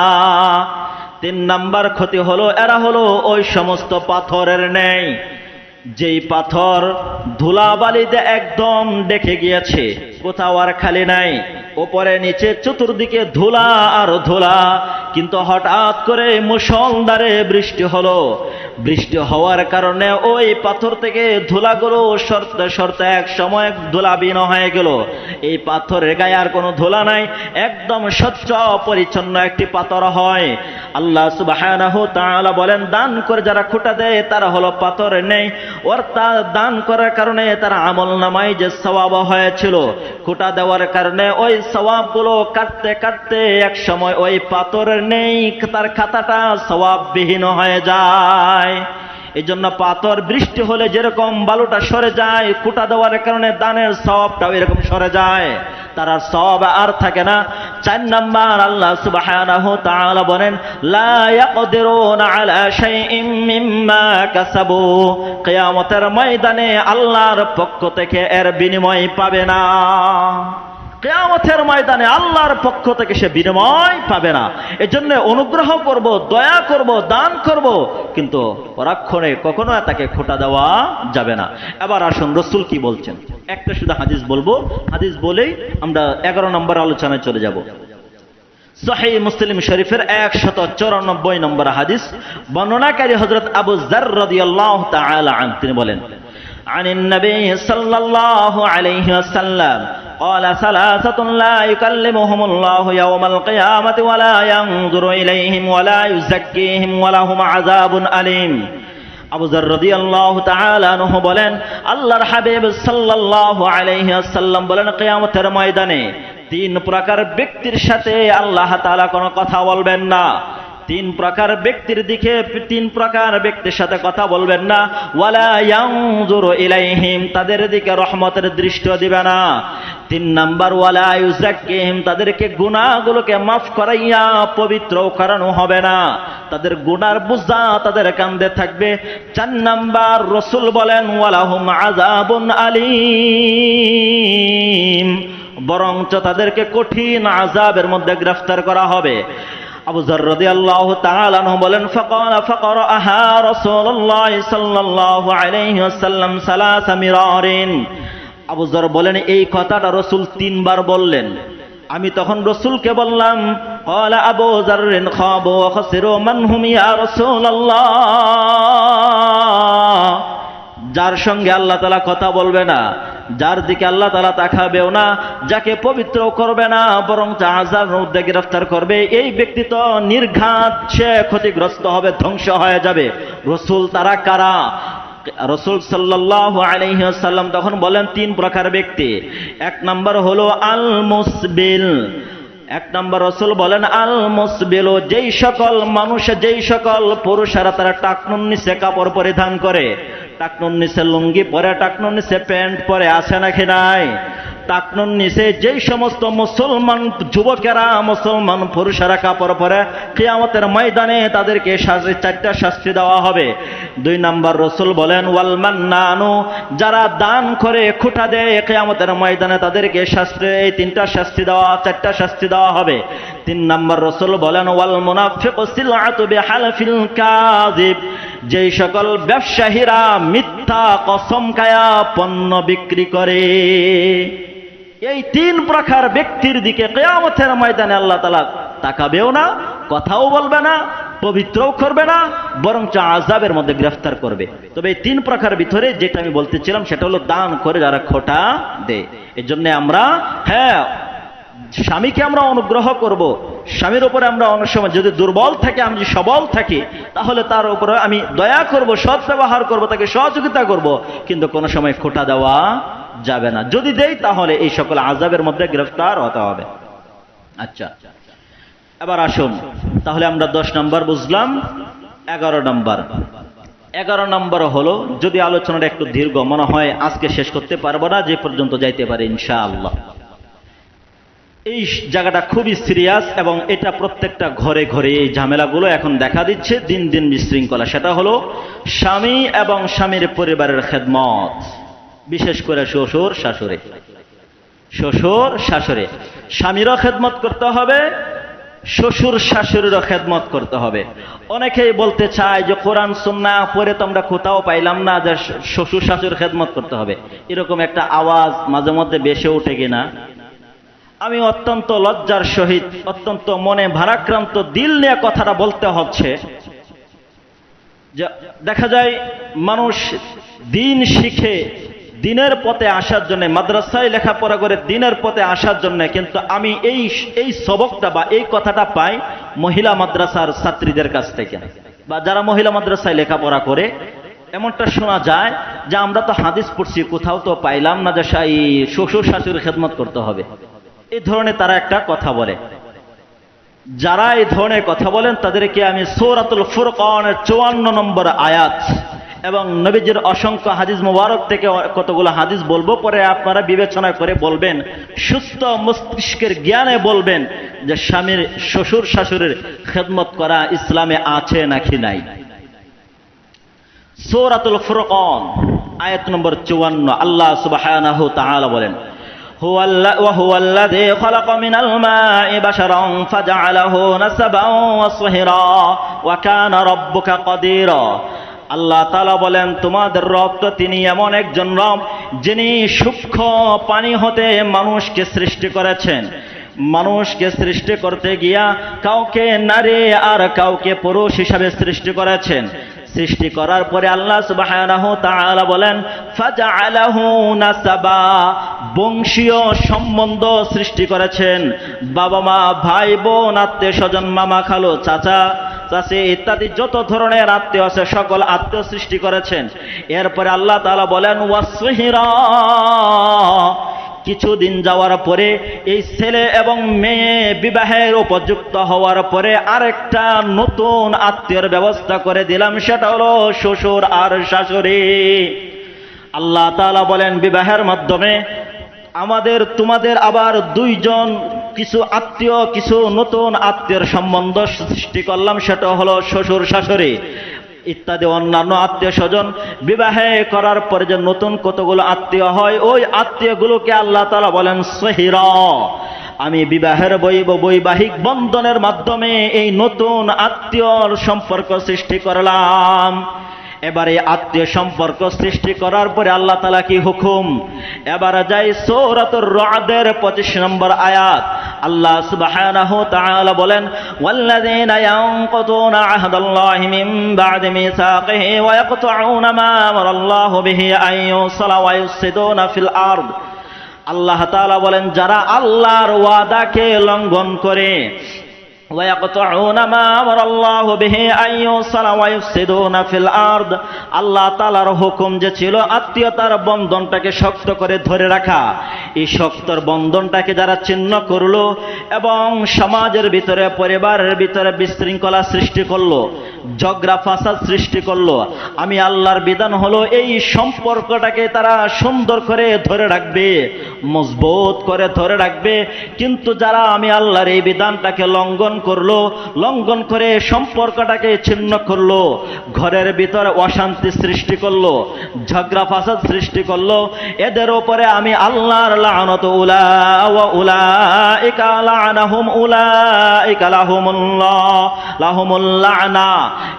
3 নাম্বার ক্ষতি হলো এরা হলো ওই সমস্ত পাথরের ন্যায় যেই পাথর ধুলাবালিতে একদম ঢেকে গিয়েছে, কোথাও আর খালি নাই, উপরে নিচে চতুর্দিকে ধুলা আর ধুলা। কিন্তু হঠাৎ করে মুষলধারে বৃষ্টি হলো, বৃষ্টি হওয়ার কারণে ওই পাথর থেকে ধুলাগুলো সরতে সরতে এক সময় ধুলাবিহীন হয়ে গেল। এই পাথরের গায়ে আর কোনো ধুলা নাই, একদম স্বচ্ছ পরিচ্ছন্ন একটি পাথর হয়। আল্লাহ সুবহানাহু তাআলা বলেন দান করে যারা খোঁটা দেয় তারা হলো পাথর নেই, অর্থাৎ দান করার কারণে তার আমল নামায় যে সওয়াব হয়েছিল, খোঁটা দেওয়ার কারণে ওই সওয়াবগুলো কাটতে কাটতে এক সময় ওই পাথরের নেই, তার খাতাটা সওয়াববিহীন হয়ে যায়। এই জন্য পাথর বৃষ্টি হলে যেরকম বালুটা সরে যায়, খোঁটা দেওয়ার কারণে দানের সওয়াবটাও এরকম সরে যায়, তার আর সওয়াব আর থাকে না। 4 নাম্বার আল্লাহ সুবহানাহু তাআলা বলেন লা ইয়াকদিরুনা আলা শাইইন মিম্মা কাসাবু। কিয়ামতের ময়দানে আল্লাহর পক্ষ থেকে এর বিনিময় পাবে না। কিয়ামতের ময়দানে আল্লাহর পক্ষ থেকে সে বিনিময় পাবে না। এজন্য অনুগ্রহ করব, দয়া করব, দান করব, কিন্তু পরাক্ষণে কখনো তাকে খোঁটা দেওয়া যাবে না। এবার আসুন রাসূল কি বলছেন, একটা শুধু হাদিস বলবো, হাদিস বলেই আমরা 11 নম্বর আলোচনায় চলে যাব। সহিহ মুসলিম শরীফের 194 নম্বর হাদিস, বর্ণনাকারী হযরত আবু যার রাদিয়াল্লাহু তাআলা আনহু, তিনি বলেন عن النبي صلى الله عليه وسلم قال ثلاثة لا يكلمهم الله يوم القيامة ولا ينظر إليهم ولا يزكيهم ولهم عذاب أليم. আবু যর রাদিয়াল্লাহু তাআলা আনহু বলেন, আল্লাহর হাবিব সাল্লাল্লাহু আলাইহি ওয়াসাল্লাম বলেন, কিয়ামতের ময়দানে তিন প্রকার ব্যক্তির সাথে আল্লাহ তাআলা কোনো কথা বলবেন না। তিন প্রকার ব্যক্তির দিকে, তিন প্রকার ব্যক্তির সাথে কথা বলবেন না। ওয়ালা ইয়ানজুরু ইলাইহিম, তাদের দিকে রহমতের দৃষ্টি দিবে না। তিন নাম্বার, ওয়ালা ইউযাক্কিহিম, তাদেরকে গুনাহগুলোকে মাফ করাইয়া পবিত্র করানো হবে না, তাদের গুনার বোঝা তাদের কাঁধে থাকবে। চার নাম্বার, রাসূল বলেন, ওয়ালাহুম আযাবুন আলীম, বরঞ্চ তাদেরকে কঠিন আযাবের মধ্যে গ্রেফতার করা হবে। আবু যর রাদিয়াল্লাহু তাআলা আনহু বলেন, ফাকরাআহা রাসূলুল্লাহ সাল্লাল্লাহু আলাইহি ওয়াসাল্লাম সালাসা মিরারিন। আবু যর বলেন, এই কথাটা রাসূল তিনবার বললেন। আমি তখন রাসূলকে বললাম, ক্বালা আবু যররিন খাবু ওয়া খাসিরু মান হুম ইয়া রাসূলুল্লাহ, যার সঙ্গে আল্লাহ তাআলা কথা বলবে না, যার দিকে আল্লাহ তাআলা তাকাবেও না, যাকে পবিত্র করবে না বরং আযাবের মধ্যে গ্রেফতার করবে, এই ব্যক্তি তো নির্ঘাত, সে ক্ষতিগ্রস্ত হবে, ধ্বংস হয়ে যাবে। রাসূল তারা কারা? রাসূল সাল্লাল্লাহু আলাইহি ওয়াসাল্লাম তখন বলেন, তিন প্রকার ব্যক্তি। এক নাম্বার হলো আল মুসবিল। এক নম্বর রাসূল বলেন, আল মুসবিল, যেই সকল মানুষ, যেই সকল পুরুষেরা তারা টাকনুর নিচে কাপড় পরিধান করে, টাকনুর নিচে লুঙ্গি পরে, টাকনুর নিচে প্যান্ট পরে, আছে নাকি নাই? টাকনুর নিচে যেই সমস্ত মুসলমান যুবকেরা, মুসলমান পুরুষেরা কাপড় পরে, কিয়ামতের ময়দানে তাদেরকে চারটা শাস্তি দেওয়া হবে। দুই নাম্বার রাসূল বলেন, ওয়াল মান্নানু, যারা দান করে, খুঁটা দেয়, কিয়ামতের ময়দানে তাদেরকে শাস্তি, এই তিনটা শাস্তি দেওয়া, চারটা শাস্তি দেওয়া হবে। তিন নাম্বার রাসূল বলেন, ওয়াল মুনাফিকু সিলআতু বিহালফিল কাযিব, যেই সকল ব্যবসায়ীরা মিথ্যা কসম খায়া পণ্য বিক্রি করে। এই তিন প্রকার ব্যক্তির দিকে কিয়ামতের ময়দানে আল্লাহ তাআলা তাকাবেও না, কথাও বলবে না, পবিত্রও করবে না, বরং আযাবের মধ্যে গ্রেফতার করবে। তবে এই তিন প্রকার ভিতরে যেটা আমি বলতেছিলাম সেটা হলো দান করে যারা খোটা দেয়। এই জন্য আমরা, হ্যাঁ, স্বামীকে আমরা অনুগ্রহ করব, স্বামীর উপরে আমরা অনেক সময় যদি দুর্বল থাকে, আমি যদি সবল থাকি, তাহলে তার উপরে আমি দয়া করব, সৎ ব্যবহার করব, তাকে সহযোগিতা করব, কিন্তু কোনো সময় খোটা দেওয়া যাবে না। যদি দেই তাহলে এই সকল আযাবের মধ্যে গ্রেফতার হতে হবে। আচ্ছা, এবার আসুন, তাহলে আমরা 10 নম্বর বুঝলাম। 11 নম্বর, 11 নম্বর হলো, যদি আলোচনাটা একটু দীর্ঘ মনে হয় আজকে শেষ করতে পারবো না, যে পর্যন্ত যাইতে পারে ইনশাআল্লাহ। এই জায়গাটা খুবই সিরিয়াস এবং এটা প্রত্যেকটা ঘরে ঘরে এই ঝামেলাগুলো এখন দেখা দিচ্ছে, দিন দিন বিশৃঙ্খলা। সেটা হলো স্বামী এবং স্বামীর পরিবারের খেদমত, বিশেষ করে শ্বশুর শাশুড়ি। শ্বশুর শাশুড়ি, স্বামীরও খেদমত করতে হবে, শ্বশুর শাশুড়িরও খেদমত করতে হবে। অনেকেই বলতে চায় যে কোরআন সুন্নাহ পড়ে তো আমরা কোথাও পাইলাম না যে শ্বশুর শাশুড়ির খেদমত করতে হবে, এরকম একটা আওয়াজ মাঝে মধ্যে বেশি ওঠে কিনা। আমি অত্যন্ত লজ্জার সহিত, অত্যন্ত মনে ভারাক্রান্ত দিল নিয়ে কথাটা বলতে হচ্ছে যে দেখা যায় মানুষ দিন শিখে দিনের পথে আসার জন্য, মাদ্রাসায় লেখাপড়া করে দিনের পথে আসার জন্য, কিন্তু আমি এই সবকটা বা এই কথাটা পাই মহিলা মাদ্রাসার ছাত্রীদের কাছ থেকে, বা যারা মহিলা মাদ্রাসায় লেখাপড়া করে। এমনটা শোনা যায় যে আমরা তো হাদিস পড়ছি, কোথাও তো পাইলাম না যে শ্বশুর শাশুড়ির খেদমত করতে হবে। এই ধরনের তারা একটা কথা বলে। যারা এই ধরনের কথা বলেন তাদেরকে আমি সূরাতুল ফুরকানের 54 নম্বর আয়াত এবং নবীজির অসংখ্য হাদিস মুবারক থেকে কতগুলো হাদিস বলবো, পরে আপনারা বিবেচনা করে বলবেন, সুস্থ মস্তিষ্কের জ্ঞানে বলবেন যে স্বামীর শ্বশুর শাশুড়ির খেদমত করা ইসলামে আছে নাকি নাই। সূরাতুল ফুরকান আয়াত নম্বর 54, আল্লাহ সুবহানাহু ওয়া তাআলা বলেন, وهو الذي خلق من الماء بشرا فجعله نسبا وصهرا وكان ربك قديرا। আল্লাহ তাআলা বলেন, তোমাদের রব তো তিনি এমন একজন রব যিনি সূক্ষ্ম পানি হতে মানুষকে সৃষ্টি করেছেন। মানুষকে সৃষ্টি করতে গিয়া কাউকে নারী আর কাউকে পুরুষ হিসাবে সৃষ্টি করেছেন। সৃষ্টি করার পরে আল্লাহ সুবহানাহু ওয়া তাআলা বলেন, ফাজআলাহু নাসাবা, বংশীয় সম্বন্ধ সৃষ্টি করেছেন। বাবা মা, ভাই বোন, আত্মীয় স্বজন, মামা খালু চাচা চাচি ইত্যাদি যত ধরনের আত্মীয় আছে সকল আত্মীয় সৃষ্টি করেছেন। এরপরে আল্লাহ তাআলা বলেন ওয়াসহিরা, কিছুদিন যাওয়ার পরে এই ছেলে এবং মেয়ে বিবাহের উপযুক্ত হওয়ার পরে আরেকটা নতুন আত্মীয়র ব্যবস্থা করে দিলাম, সেটা হলো শ্বশুর আর শাশুড়ি। আল্লাহ তাআলা বলেন বিবাহের মাধ্যমে তোমাদের আবার দুইজন কিছু আত্মীয়, কিছু নতুন আত্মীয়র সম্বন্ধ সৃষ্টি করলাম, সেটা হলো শ্বশুর শাশুড়ি ইত্যাদি অন্যান্য আত্মীয় স্বজন। বিবাহে করার পরে যে নতুন কতগুলো আত্মীয় হয়, ওই আত্মীয়গুলোকে আল্লাহ তাআলা বলেন সহিরা। আমি বিবাহের বৈবাহিক বন্ধনের মাধ্যমে এই নতুন আত্মীয়র সম্পর্ক সৃষ্টি করলাম। এবারে আত্মীয় সম্পর্ক সৃষ্টি করার পরে আল্লাহ তাআলা কি হুকুম, এবারে যাই সূরাতুর রা'দের 25 নম্বর আয়াত। আল্লাহ সুবহানাহু ওয়া তাআলা বলেন ওয়াল্লাযীনা ইয়ানকুদুনা আহদাল্লাহি মিন বা'দি মিসাকিহি ওয়া ইয়াকতুউনা মা আমারাল্লাহু বিহি আন ইউসালা ওয়া ইউফসিদুনা ফিল আরদ। আল্লাহ তাআলা বলেন যারা আল্লাহর ওয়াদাকে লঙ্ঘন করে, وَيَقْطَعُونَ مَا أَمَرَ اللَّهُ بِهِ أَن يُوصَلَ وَيُفْسِدُونَ فِي الْأَرْضِ। আল্লাহ তাআলার হুকুম যে ছিল আত্মীয়তার বন্ধনটাকে শক্ত করে ধরে রাখা, এই শক্তর বন্ধনটাকে যারা ছিন্ন করলো এবং সমাজের ভিতরে, পরিবারের ভিতরে বিশৃঙ্খলা সৃষ্টি করলো, ঝগড়া ফাসাদ সৃষ্টি করলো, আমি আল্লাহর বিধান হলো এই সম্পর্কটাকে তারা সুন্দর করে ধরে রাখবে, মজবুত করে ধরে রাখবে। কিন্তু যারা আমি আল্লাহর এই বিধানটাকে লঙ্ঘন করে সম্পর্কটাকে ছিন্ন করলো, ঘরের ভিতরে অশান্তি সৃষ্টি করলো, ঝগড়া ফাসাদ সৃষ্টি করলো, এদের উপরে আমি আল্লাহর লানত উলাইকা লাআনাহুম উলাইকা লাহুমুল লা'না,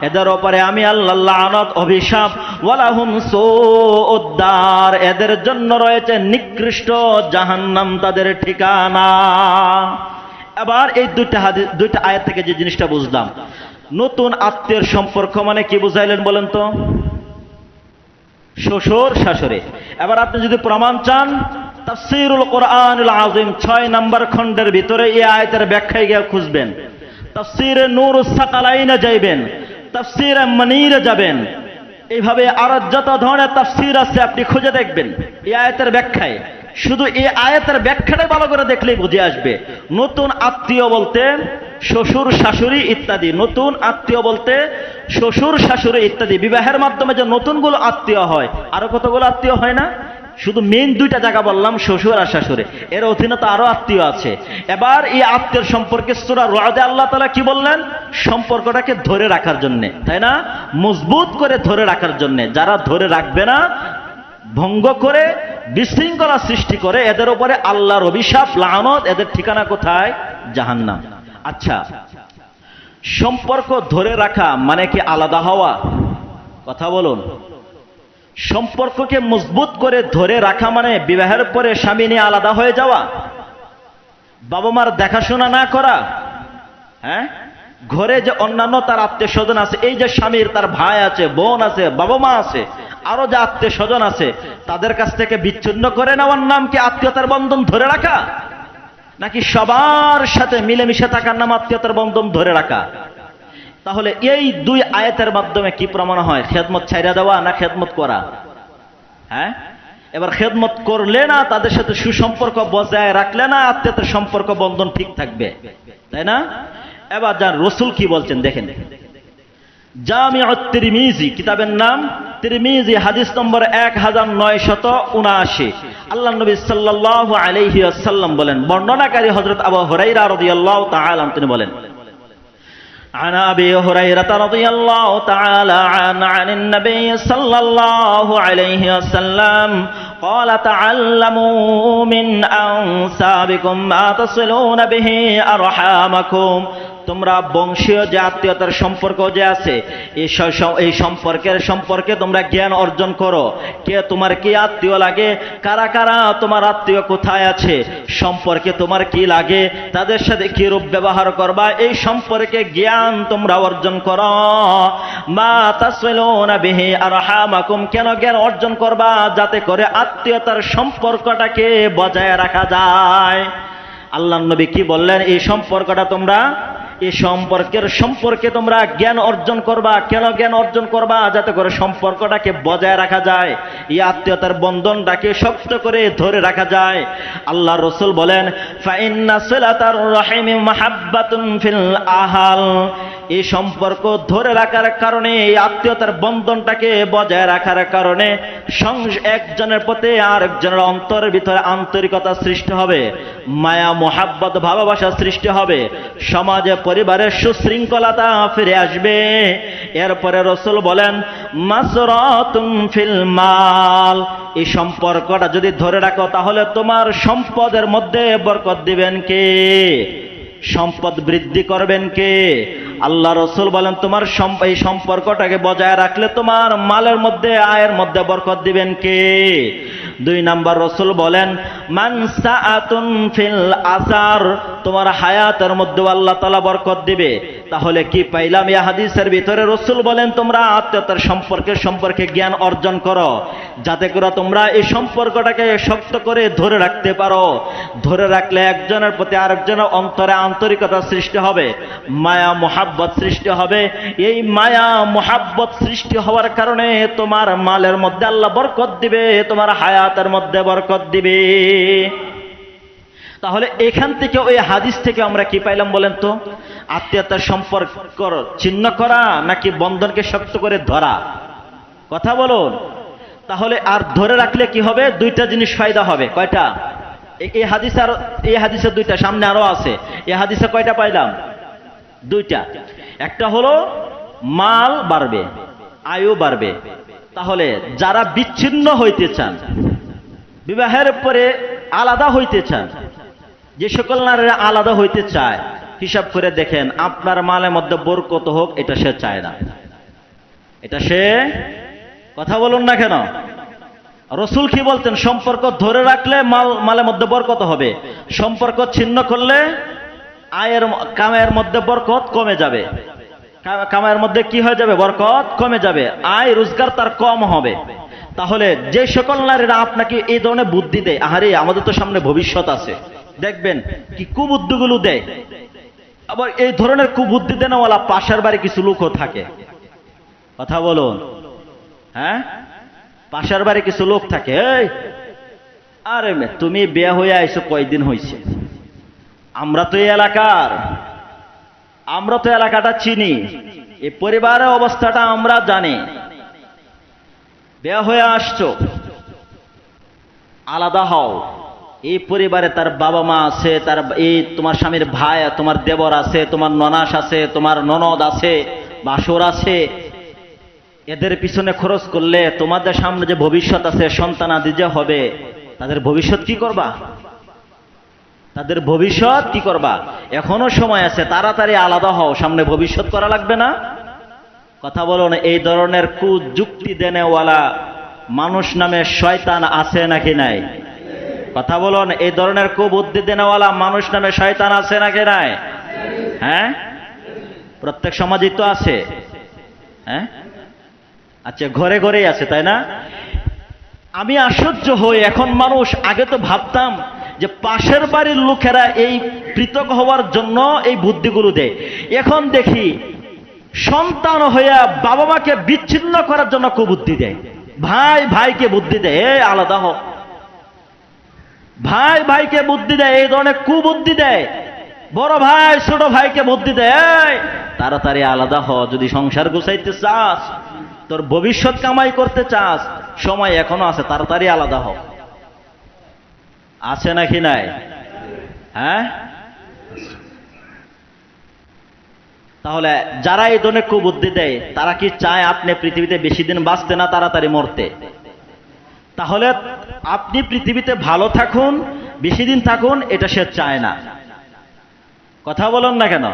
এদের উপরে আমি আল্লাহর লানত অভিশাপ, ওয়ালাহুম সুউদ দার, এদের জন্য রয়েছে নিকৃষ্ট জাহান্নাম তাদের ঠিকানা। এবার এই দুইটা আয়াত থেকে যে জিনিসটা বুঝলাম, নতুন আত্মীয়ের সম্পর্ক মানে কি বুঝাইলেন বলেন তো? শ্বশুর শাশুড়ি। এবার আপনি যদি প্রমাণ চান, তাফসীরুল কোরআনুল আযীম 6 নম্বর খণ্ডের ভিতরে এই আয়াতের ব্যাখ্যায় গিয়ে খুঁজবেন, তাফসীরে নূরুস সাকালাইনে যাইবেন, তাফসীরে মনিরে যাবেন, এইভাবে আর যত ধরনের তাফসীর আছে আপনি খুঁজে দেখবেন এই আয়াতের ব্যাখ্যায়। শুধু এই আয়াতের ব্যাখ্যাটাই ভালো করে দেখলেই বুঝে আসবে। নতুন আত্মীয় বলতে শ্বশুর শাশুড়ি ইত্যাদি, নতুন আত্মীয় বলতে শ্বশুর শাশুড়ি ইত্যাদি। বিবাহের মাধ্যমে যে নতুনগুলো আত্মীয় হয়, আরো কতগুলো আত্মীয় হয় না? শুধু মেইন দুইটা জায়গা বললাম, শ্বশুর আর শাশুড়ি, এর অধীনে তো আরো আত্মীয় আছে। এবার এই আত্মীয়ের সম্পর্কে সূরা রা'দে আল্লাহ তাআলা কি বললেন? সম্পর্কটাকে ধরে রাখার জন্য, তাই না? মজবুত করে ধরে রাখার জন্য। যারা ধরে রাখবে না, ভঙ্গ করে বিশৃঙ্খলা সৃষ্টি করে, এদের উপরে আল্লাহর অভিশাপ, লানত, এদের ঠিকানা কোথায়? জাহান্নাম। আচ্ছা, সম্পর্ক ধরে রাখা মানে কি আলাদা হওয়া? কথা বলুন। সম্পর্ককে মজবুত করে ধরে রাখা মানে বিবাহের পরে স্বামী নিয়ে আলাদা হয়ে যাওয়া, বাবা মার দেখাশোনা না করা? হ্যাঁ, ঘরে যে অন্যান্য তার আত্মীয় স্বজন আছে, এই যে স্বামীর তার ভাই আছে, বোন আছে, বাবা মা আছে, আরো যে আত্মীয় স্বজন আছে, তাদের কাছ থেকে বিচ্ছিন্ন করে নেওয়ার নাম কি আত্মীয়তার বন্ধন ধরে রাখা? নাকি সবার সাথে মিলেমিশে থাকার নাম আত্মীয়তার বন্ধন ধরে রাখা? তাহলে এই দুই আয়াতের মাধ্যমে কি প্রমাণ হয়? খেদমত ছাইরা দেওয়া না খেদমত করা? হ্যাঁ, এবার খেদমত করলে না, তাদের সাথে সুসম্পর্ক বজায় রাখলে না আত্মীয়তার সম্পর্ক বন্ধন ঠিক থাকবে, তাই না? এবার যান রাসূল কি বলছেন দেখেন। জামিউত তিরমিজি, কিতাবের নাম তিরমিজি, হাদিস নম্বর 1979। আল্লাহ নবী সাল্লাল্লাহু আলাইহি ওয়াসাল্লাম বলেন, বর্ণনাকারী হযরত আবু হুরায়রা রাদিয়াল্লাহু তাআলা তিনি বলেন, عن أبي هريرة رضي الله تعالى عن النبي صلى الله عليه وسلم قال تعلموا من أنسابكم ما تصلون به أرحامكم। তোমরা বংশীয় যে আত্মীয়তার সম্পর্ক যে আছে, এই সম্পর্কে তোমরা জ্ঞান অর্জন করো। কে তোমার কি আত্মীয় লাগে, কারা কারা তোমার আত্মীয় কোথায় আছে, সম্পর্কে তোমার কি লাগে, তাদের সাথে কি রূপ ব্যবহার করবা, এই সম্পর্কে জ্ঞান তোমরা অর্জন করো। মা তাসিলুনা বিহি আরহামাকুম, কেন জ্ঞান অর্জন করবা? যাতে করে আত্মীয়তার সম্পর্কটাকে বজায় রাখা যায়। আল্লাহর নবী কি বললেন? এই সম্পর্কটা তোমরা এই সম্পর্কে তোমরা জ্ঞান অর্জন করবা। কেন জ্ঞান অর্জন করবা? যাতে করে সম্পর্কটাকে বজায় রাখা যায়, এই আত্মীয়তার বন্ধনটাকে শক্ত করে ধরে রাখা যায়। আল্লাহ রসুল বলেন, ফাইন্না সিলাতার রাহিমি মাহাব্বাতুন ফিল আহাল। এই সম্পর্ক ধরে রাখার কারণে, এই আত্মীয়তার বন্ধনটাকে বজায় রাখার কারণে একজনের প্রতি আরেকজনের অন্তরের ভিতরে আন্তরিকতা সৃষ্টি হবে, মায়া মোহাব্বত ভালোবাসা সৃষ্টি হবে, সমাজে পরিবারের সুশৃঙ্খলতা ফিরে আসবে। এরপরে রসুল বলেন, মাসরাতুন ফিল মাল। এই সম্পর্কটা যদি ধরে রাখো তাহলে তোমার সম্পদের মধ্যে বরকত দিবেন কে? সম্পদ বৃদ্ধি করবেন কে? আল্লাহ রসুল বলেন, তোমার এই সম্পর্কটাকে বজায় রাখলে তোমার মালের মধ্যে, আয়ের মধ্যে বরকত দিবেন কে? 2 নাম্বার রসুল বলেন, মান সাআতুন ফিল আসার। তোমার হায়াতের মধ্যে আল্লাহ তাআলা বরকত দিবে। তাহলে কি পাইলাম এই হাদিসের ভিতরে? রসুল বলেন, তোমরা আত্মীয়তার সম্পর্কে জ্ঞান অর্জন করো, যাতে করে তোমরা এই সম্পর্কটাকে শক্ত করে ধরে রাখতে পারো। ধরে রাখলে একজনের প্রতি আরেকজনের অন্তরে আন্তরিকতা সৃষ্টি হবে, মায়া মোহাব্বত সৃষ্টি হবে। এই মায়া মোহাব্বত সৃষ্টি হওয়ার কারণে তোমার মালের মধ্যে আল্লাহ বরকত দিবে, তোমার হায়াতের মধ্যে বরকত দিবে। তাহলে এখান থেকে, ওই হাদিস থেকে আমরা কি পাইলাম বলেন তো? আত্মীয়তার সম্পর্ক ছিন্ন করা নাকি বন্ধনকে শক্ত করে ধরা? কথা বলুন। তাহলে আর ধরে রাখলে কি হবে? 2টা জিনিস ফায়দা হবে। কয়টা? এই হাদিসে 2টা, সামনে আরো আছে। এই হাদিসে কয়টা পাইলাম? 2টা। একটা হলো মাল বাড়বে, আয়ু বাড়বে। তাহলে যারা বিচ্ছিন্ন হইতে চান, বিবাহের পরে আলাদা হইতে চান, যে সকল নারীরা আলাদা হইতে চায়, হিসাব করে দেখেন, আপনার মালের মধ্যে বরকত হোক, এটা সে চায় না। এটা সে, কথা বলুন না কেন? রসুল কি বলতেন? সম্পর্ক ধরে রাখলে মালের মধ্যে বরকত হবে, সম্পর্ক ছিন্ন করলে কামের মধ্যে বরকত কমে যাবে। কামের মধ্যে কি হয়ে যাবে? বরকত কমে যাবে, আয় রোজগার তার কম হবে। তাহলে যে সকল নারীরা আপনাকে এই ধরনের বুদ্ধি দেয়, আহারে আমাদের তো সামনে ভবিষ্যৎ আছে, দেখবেন কি কুবুদ্ধিগুলো দেয়। আবার এই ধরনের কুবুদ্ধি দেনওয়ালা পাশের বাড়ি কিছু লোকও থাকে। কথা বলুন। হ্যাঁ, পাশের বাড়ি কিছু লোক থাকে, এই আরে তুমি বিয়ে হয়ে আইছো কয়দিন হয়েছে? আমরা তো এই এলাকাটা চিনি, এই পরিবারের অবস্থাটা আমরা জানি। বিয়ে হয়ে আসছো, আলাদা হও। এই পরিবারে তার বাবা মা আছে, তার এই তোমার স্বামীর ভাই, তোমার দেবর আছে, তোমার ননাস আছে, তোমার ননদ আছে, বাসর আছে। এদের পিছনে খরচ করলে তোমাদের সামনে যে ভবিষ্যৎ আছে, সন্তানাদি যে হবে, তাদের ভবিষ্যৎ কি করবা? তাদের ভবিষ্যৎ কি করবা? এখনো সময় আছে, তাড়াতাড়ি আলাদা হও, সামনে ভবিষ্যৎ করা লাগবে না? কথা বলো না। এই ধরনের কুযুক্তি দেনেওয়ালা মানুষ নামে শয়তান আছে নাকি নাই? কথা বলো না। এই ধরনের কুবুদ্ধি দেনেওয়ালা মানুষ নামে শয়তান আছে নাকি নাই? হ্যাঁ, প্রত্যেক সমাজই তো আছে। হ্যাঁ, আচ্ছা, ঘরে ঘরেই আছে, তাই না? আমি আশ্চর্য হই, এখন মানুষ, আগে তো ভাবতাম যে পাশের বাড়ির লোকেরা এই পৃথক হওয়ার জন্য এই বুদ্ধিগুলো দেয়। এখন দেখি সন্তান হইয়া বাবা মাকে বিচ্ছিন্ন করার জন্য কুবুদ্ধি দেয়, ভাই ভাইকে বুদ্ধি দেয়, এই আলাদা হোক। ভাই ভাইকে বুদ্ধি দেয়, এই ধরনের কুবুদ্ধি দেয়। বড় ভাই ছোট ভাইকে বুদ্ধি দেয়, তাড়াতাড়ি আলাদা হ। যদি সংসার গুছাইতে চাস, তোর ভবিষ্যৎ কামাই করতে চাস, সময় এখনো আছে, তাড়াতাড়ি আলাদা হ। আছে নাকি নাই? হ্যাঁ। তাহলে যারা এই ধরনের কুবুদ্ধি দেয়, তারা কি চায় আপনি পৃথিবীতে বেশি দিন বাঁচতে, না তাড়াতাড়ি মরতে? তাহলে আপনি পৃথিবীতে ভালো থাকুন, বেশি দিন থাকুন, এটা সে চায় না। কথা বলুন না কেন?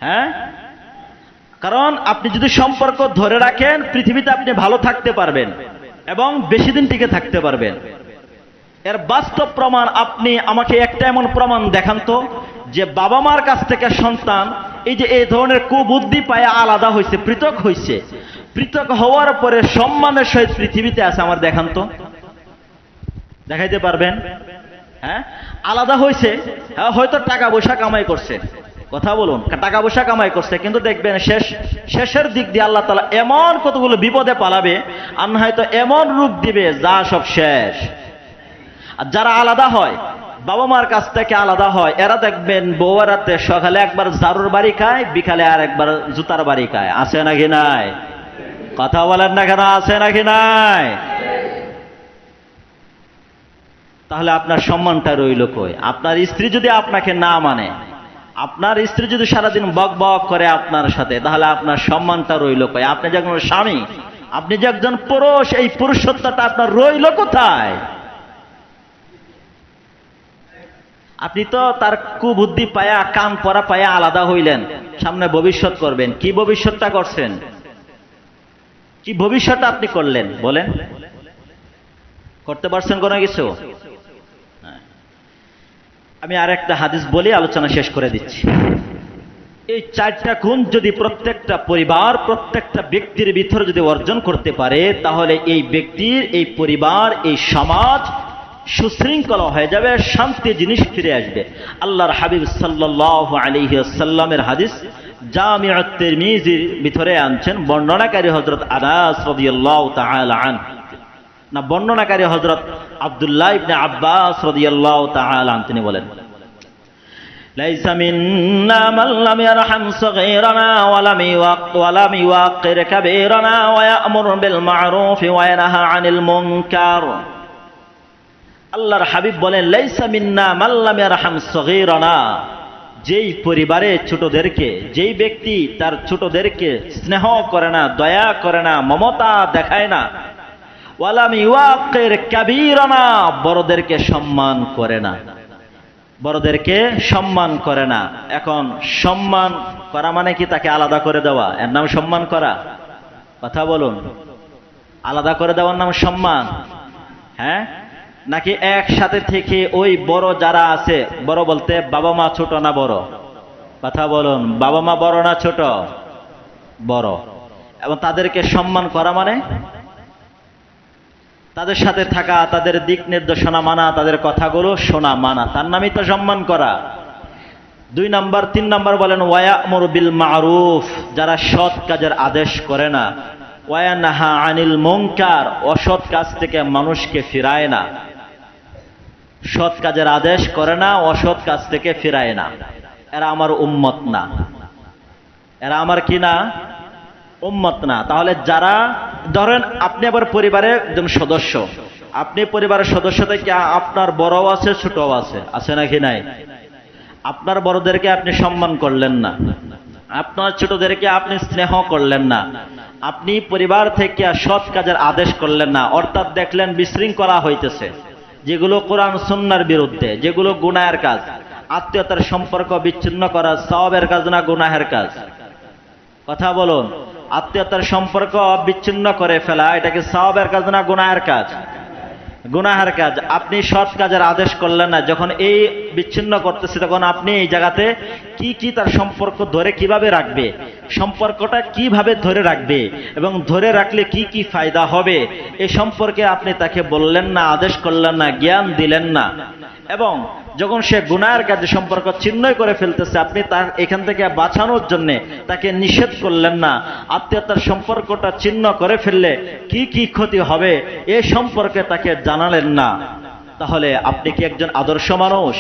হ্যাঁ, কারণ আপনি যদি সম্পর্ক ধরে রাখেন, পৃথিবীতে আপনি ভালো থাকতে পারবেন এবং বেশি দিন টিকে থাকতে পারবেন। এর বাস্তব প্রমাণ আপনি আমাকে একটা এমন প্রমাণ দেখান তো, যে বাবা মার কাছ থেকে সন্তান এই যে এই ধরনের কুবুদ্ধি পায় আলাদা হয়েছে, পৃথক হয়েছে, পৃথক হওয়ার পরে সম্মানের সহিত পৃথিবীতে আছে, আমার দেখান তো। দেখাইতে পারবেন? হ্যাঁ, আলাদা হয়েছে, হ্যাঁ, হয়তো টাকা পয়সা কামাই করছে, কথা বলুন, টাকা পয়সা কামাই করছে, কিন্তু দেখবেন শেষের দিক দিয়ে আল্লাহ তাআলা এমন কতগুলো বিপদে পালাবে, আর হয়তো এমন রূপ দিবে যা সব শেষ। আর যারা আলাদা হয়, বাবা মার কাছ থেকে আলাদা হয়, এরা দেখবেন বউরাতে সকালে একবার ঝাড়ুর বাড়ি খায়, বিকালে আর একবার জুতার বাড়ি খায়। আছে নাকি নাই? কথা বলেন না কেন? আছে নাকি নাই? তাহলে আপনার সম্মানটা রইল কই? আপনার স্ত্রী যদি আপনাকে না মানে, আপনার স্ত্রী যদি সারাদিন বক বক করে আপনার সাথে, তাহলে আপনার সম্মানটা রইল কই? আপনি যে একজন স্বামী, আপনি যে একজন পুরুষ, এই পুরুষত্বটা আপনার রইল কোথায়? আপনি তো তার কুবুদ্ধি পায়া, কান পরা পায়া আলাদা হইলেন, সামনে ভবিষ্যৎ করবেন। কি ভবিষ্যৎটা করছেন? কি ভবিষ্যৎটা আপনি করলেন বলেন? করতে পারছেন কোনো কিছু? আমি আর একটা হাদিস বলি, আলোচনা শেষ করে দিচ্ছি। এই 4টা গুণ যদি প্রত্যেকটা পরিবার, প্রত্যেকটা ব্যক্তির ভিতরে যদি অর্জন করতে পারে, তাহলে এই ব্যক্তির, এই পরিবার, এই সমাজ সুশৃঙ্খলা হয়ে যাবে, শান্তি জিনিস ফিরে আসবে। আল্লাহর হাবিব সাল্লাল্লাহু আলাইহি ওয়াসাল্লামের হাদিস জামিউত তিরমিজির ভিতরে আনছেন, বর্ণনাকারী হযরত আনাস রাদিয়াল্লাহু তাআলা আনহু, না, বর্ণনাকারী হযরত আব্দুল্লাহ ইবনে আব্বাস রাদিয়াল্লাহু তাআলা আনহু, তিনি বলেন, লাইসা মিন্না মান লাম ইয়ারহাম সাগীরানা ওয়া লাম ইওয়াক্কির কাবীরানা ওয়া ইয়া'মুরু বিল মা'রুফ ওয়া ইয়ানহা আনিল মুনকার। আল্লাহর হাবিব বলেন, লাইসা মিন্না মান লাম ইয়ারহাম সাগীরানা, যেই পরিবারে ছোটদেরকে, যেই ব্যক্তি তার ছোটদেরকে স্নেহ করে না, দয়া করে না, মমতা দেখায় না, ওয়া লাম ইওয়াক্কির কাবীরানা, বড়দেরকে সম্মান করে না, বড়দেরকে সম্মান করে না। এখন সম্মান করা মানে কি তাকে আলাদা করে দেওয়া? এর নাম সম্মান করা? কথা বলুন। আলাদা করে দেওয়ার নাম সম্মান? হ্যাঁ, নাকি একসাথে থেকে ওই বড় যারা আছে, বড় বলতে বাবা মা ছোট না বড়? কথা বলুন, বাবা মা বড় না ছোট? বড়। এবং তাদেরকে সম্মান করা মানে তাদের সাথে থাকা, তাদের দিক নির্দেশনা মানা, তাদের কথাগুলো শোনা, মানা, তার নামই তো সম্মান করা। 2 নাম্বার, 3 নাম্বার বলেন ওয়ায়া'মুরু বিল মা'রুফ, যারা সৎ কাজের আদেশ করে না, ওয়ায়ানহা আনিল মুনকার, অসৎ কাজ থেকে মানুষকে ফিরায় না। সৎ কাজের আদেশ করে না, অসৎ কাজ থেকে ফিরায় না। এরা আমার উম্মত না, এরা আমার কি না? উম্মত না। তাহলে যারা, ধরেন আপনি আবার পরিবারের একজন সদস্য, আপনি পরিবারের সদস্য থেকে আপনার বড়ও আছে, ছোটও আছে, আছে নাকি নাই? আপনার বড়দেরকে আপনি সম্মান করলেন না, আপনার ছোটদেরকে আপনি স্নেহ করলেন না, আপনি পরিবার থেকে সৎ কাজের আদেশ করলেন না, অর্থাৎ দেখলেন বিশৃঙ্খলা হইতেছে, যেগুলো কোরআন সুন্নাহর বিরুদ্ধে, যেগুলো গুনাহের কাজ। আত্মীয়তার সম্পর্ক বিচ্ছিন্ন করা সওয়াবের কাজ না গুনাহের কাজ? কথা বলুন। আত্মীয়তার সম্পর্ক বিচ্ছিন্ন করে ফেলা, এটা কি সওয়াবের কাজ না গুনাহের কাজ? গুনাহের কাজ। আপনি সৎ কাজের আদেশ করলেন না, যখন এই বিচ্ছিন্ন করতেছে, তখন আপনি এই জায়গাতে কি কি তার সম্পর্ক ধরে কিভাবে রাখবে, সম্পর্কটা কিভাবে ধরে রাখবে, এবং ধরে রাখলে কি কি ফায়দা হবে, এই সম্পর্কে আপনি তাকে বললেন না, আদেশ করলেন না, জ্ঞান দিলেন না। এবং যখন সে গুনাহের কাজে সম্পর্ক ছিন্নই করে ফেলতেছে, আপনি তার এখান থেকে বাঁচানোর জন্য তাকে নিষেধ করলেন না। আত্মীয়তার সম্পর্কটা ছিন্ন করে ফেললে কি কি ক্ষতি হবে এ সম্পর্কে তাকে জানালেন না। তাহলে আপনি কি একজন আদর্শ মানুষ?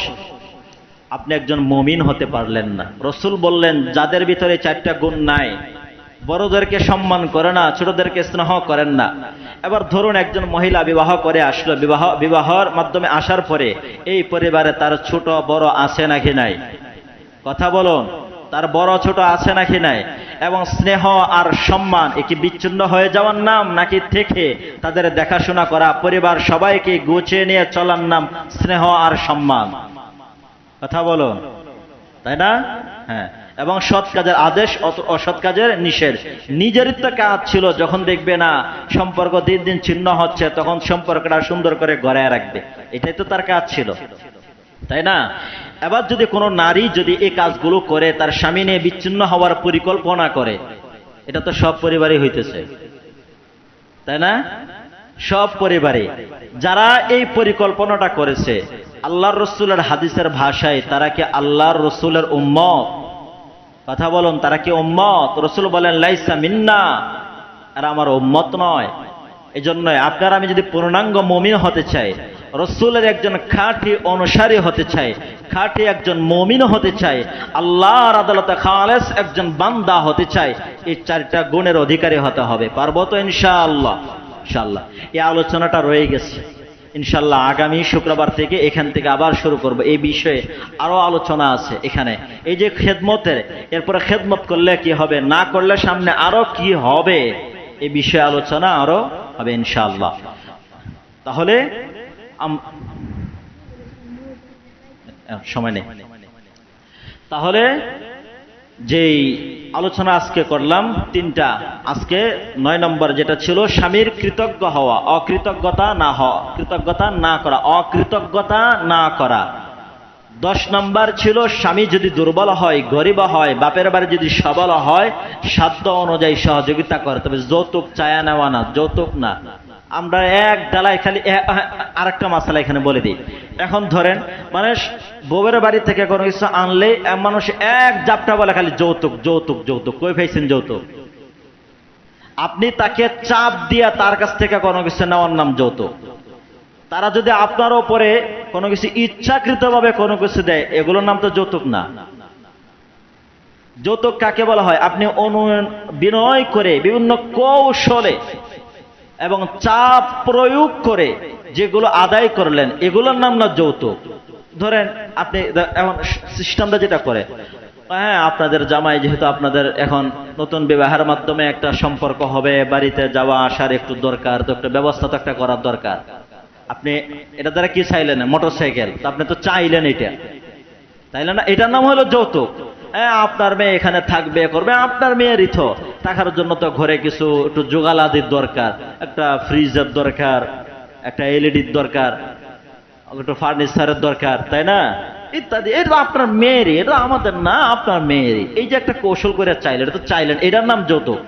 আপনি একজন মুমিন হতে পারলেন না। রাসূল বললেন, যাদের ভিতরে 4টা গুণ নাই, বড়দেরকে সম্মান করে না, ছোটদেরকে স্নেহ করেন না। এবার ধরুন একজন মহিলা বিবাহ করে আসলো, বিবাহের মাধ্যমে আসার পরে এই পরিবারে তার ছোট বড় আছে নাকি নাই? কথা বলুন, তার বড় ছোট আছে নাকি নাই? এবং স্নেহ আর সম্মান একি বিচ্ছিন্ন হয়ে যাওয়ার নাম, নাকি থেকে তাদের দেখাশোনা করা, পরিবার সবাইকে গুছিয়ে নিয়ে চলার নাম স্নেহ আর সম্মান? কথা বলুন, তাই না? হ্যাঁ। এবং সৎ কাজের আদেশ, অসৎ কাজের নিষেধ। নিজেরই তো কাজ ছিল, যখন দেখবে না সম্পর্ক দিন দিন ছিন্ন হচ্ছে, তখন সম্পর্কটা সুন্দর করে গড়ায় রাখবে, এটাই তো তার কাজ ছিল, তাই না? এবার যদি কোনো নারী যদি এই কাজগুলো করে, তার স্বামী নিয়ে বিচ্ছিন্ন হওয়ার পরিকল্পনা করে, এটা তো সব পরিবারই হইতেছে, তাই না? সব পরিবারে যারা এই পরিকল্পনাটা করেছে, আল্লাহর রাসূলের হাদিসের ভাষায় তারা কি আল্লাহর রাসূলের উম্মত? কথা বলুন, তারা কি উম্মত? রাসূল বলেন লাইসা মিন্না, আর আমার উম্মত নয়। এজন্য আপনার আমি যদি পূর্ণাঙ্গ মুমিন হতে চাই, রাসূলের একজন খাঁটি অনুসারী হতে চাই, খাঁটি একজন মুমিন হতে চাই, আল্লাহর আদালতে খালেস একজন বান্দা হতে চাই, এই চারটা গুণের অধিকারী হতে হবে। পারবো তো ইনশাআল্লাহ? ইনশাআল্লাহ। এই আলোচনাটা রয়ে গেছে, ইনশাআল্লাহ আগামী শুক্রবার থেকে এখান থেকে আবার শুরু করব। এই বিষয়ে আরো আলোচনা আছে এখানে। এই যে খেদমতের, এরপরে খেদমত করলে কি হবে, না করলে সামনে আরো কি হবে, এই বিষয়ে আলোচনা আরো হবে ইনশাআল্লাহ। তাহলে সময় নেই। তাহলে যেই আলোচনা আজকে করলাম তিনটা, আজকে 9 নম্বর যেটা ছিল স্বামীর কৃতজ্ঞ হওয়া, অকৃতজ্ঞতা না হওয়া, কৃতজ্ঞতা না করা, অকৃতজ্ঞতা না করা। 10 নম্বর ছিল স্বামী যদি দুর্বল হয়, গরিব হয়, বাপের বাড়ি যদি সবল হয়, সাধ্য অনুযায়ী সহযোগিতা করে, তবে যৌতুক চায়া নেওয়া না, যৌতুক না। আমরা এক ডালায় খালি আরেকটা মাসালা এখানে বলে দিই। এখন ধরেন মানে বউয়ের বাড়ি থেকে কোনো কিছু আনলে মানুষ এক জাপটা বলে খালি যৌতুক যৌতুক যৌতুক, কই পাইছেন যৌতুক? আপনি তাকে চাপ দিয়া তার কাছ থেকে কোনো কিছু নেওয়ার নাম যৌতুক। তারা যদি আপনার ওপরে কোনো কিছু ইচ্ছাকৃতভাবে কোনো কিছু দেয়, এগুলোর নাম তো যৌতুক না। যৌতুক কাকে বলা হয়? আপনি বিনয় করে বিভিন্ন কৌশলে এবং চাপ প্রয়োগ করে যেগুলো আদায় করলেন, এগুলোর নাম না যৌতুক। ধরেন আপনি এখন সিস্টেমটা যেটা করে, হ্যাঁ আপনাদের জামাই যেহেতু আপনাদের এখন নতুন বিবাহের মাধ্যমে একটা সম্পর্ক হবে, বাড়িতে যাওয়া আসার একটু দরকার, তো একটা ব্যবস্থা তো একটা করার দরকার। আপনি এটা দ্বারা কি চাইলেন? মোটরসাইকেল। তো আপনি তো চাইলেন এটা, তাইলে না? এটার নাম হলো যৌতুক। হ্যাঁ আপনার মেয়ে এখানে থাকবে করবে, আপনার মেয়ের ইথো থাকার জন্য তো ঘরে কিছু একটু জোগালাদির দরকার, একটা ফ্রিজের দরকার, একটা এলইডির দরকার, একটু ফার্নিচারের দরকার, তাই না? ইত্যাদি। এটা আপনার মেয়েরই, এটা আমাদের না, আপনার মেয়েরই। এই যে একটা কৌশল করে চাইলেন, এটা তো চাইলেন, এটার নাম যৌতুক।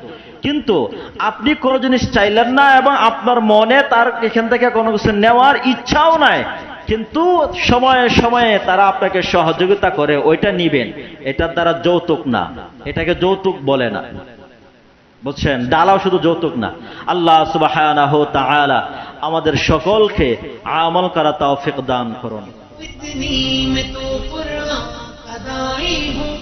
কিন্তু আপনি কোনো জিনিস চাইলেন না এবং আপনার মনে তার এখান থেকে কোনো কিছু নেওয়ার ইচ্ছাও নাই, কিন্তু সময়ে সময়ে তারা আপনাকে সহযোগিতা করে, ওইটা নিবেন, এটার দ্বারা যৌতুক না, এটাকে যৌতুক বলে না। বুঝছেন? ডালাও শুধু যৌতুক না। আল্লাহ সুবহানাহু ওয়া তাআলা আমাদের সকলকে আমল করা তৌফিক দান করুন। इतनी मैं तो कुरान अदाई हूँ,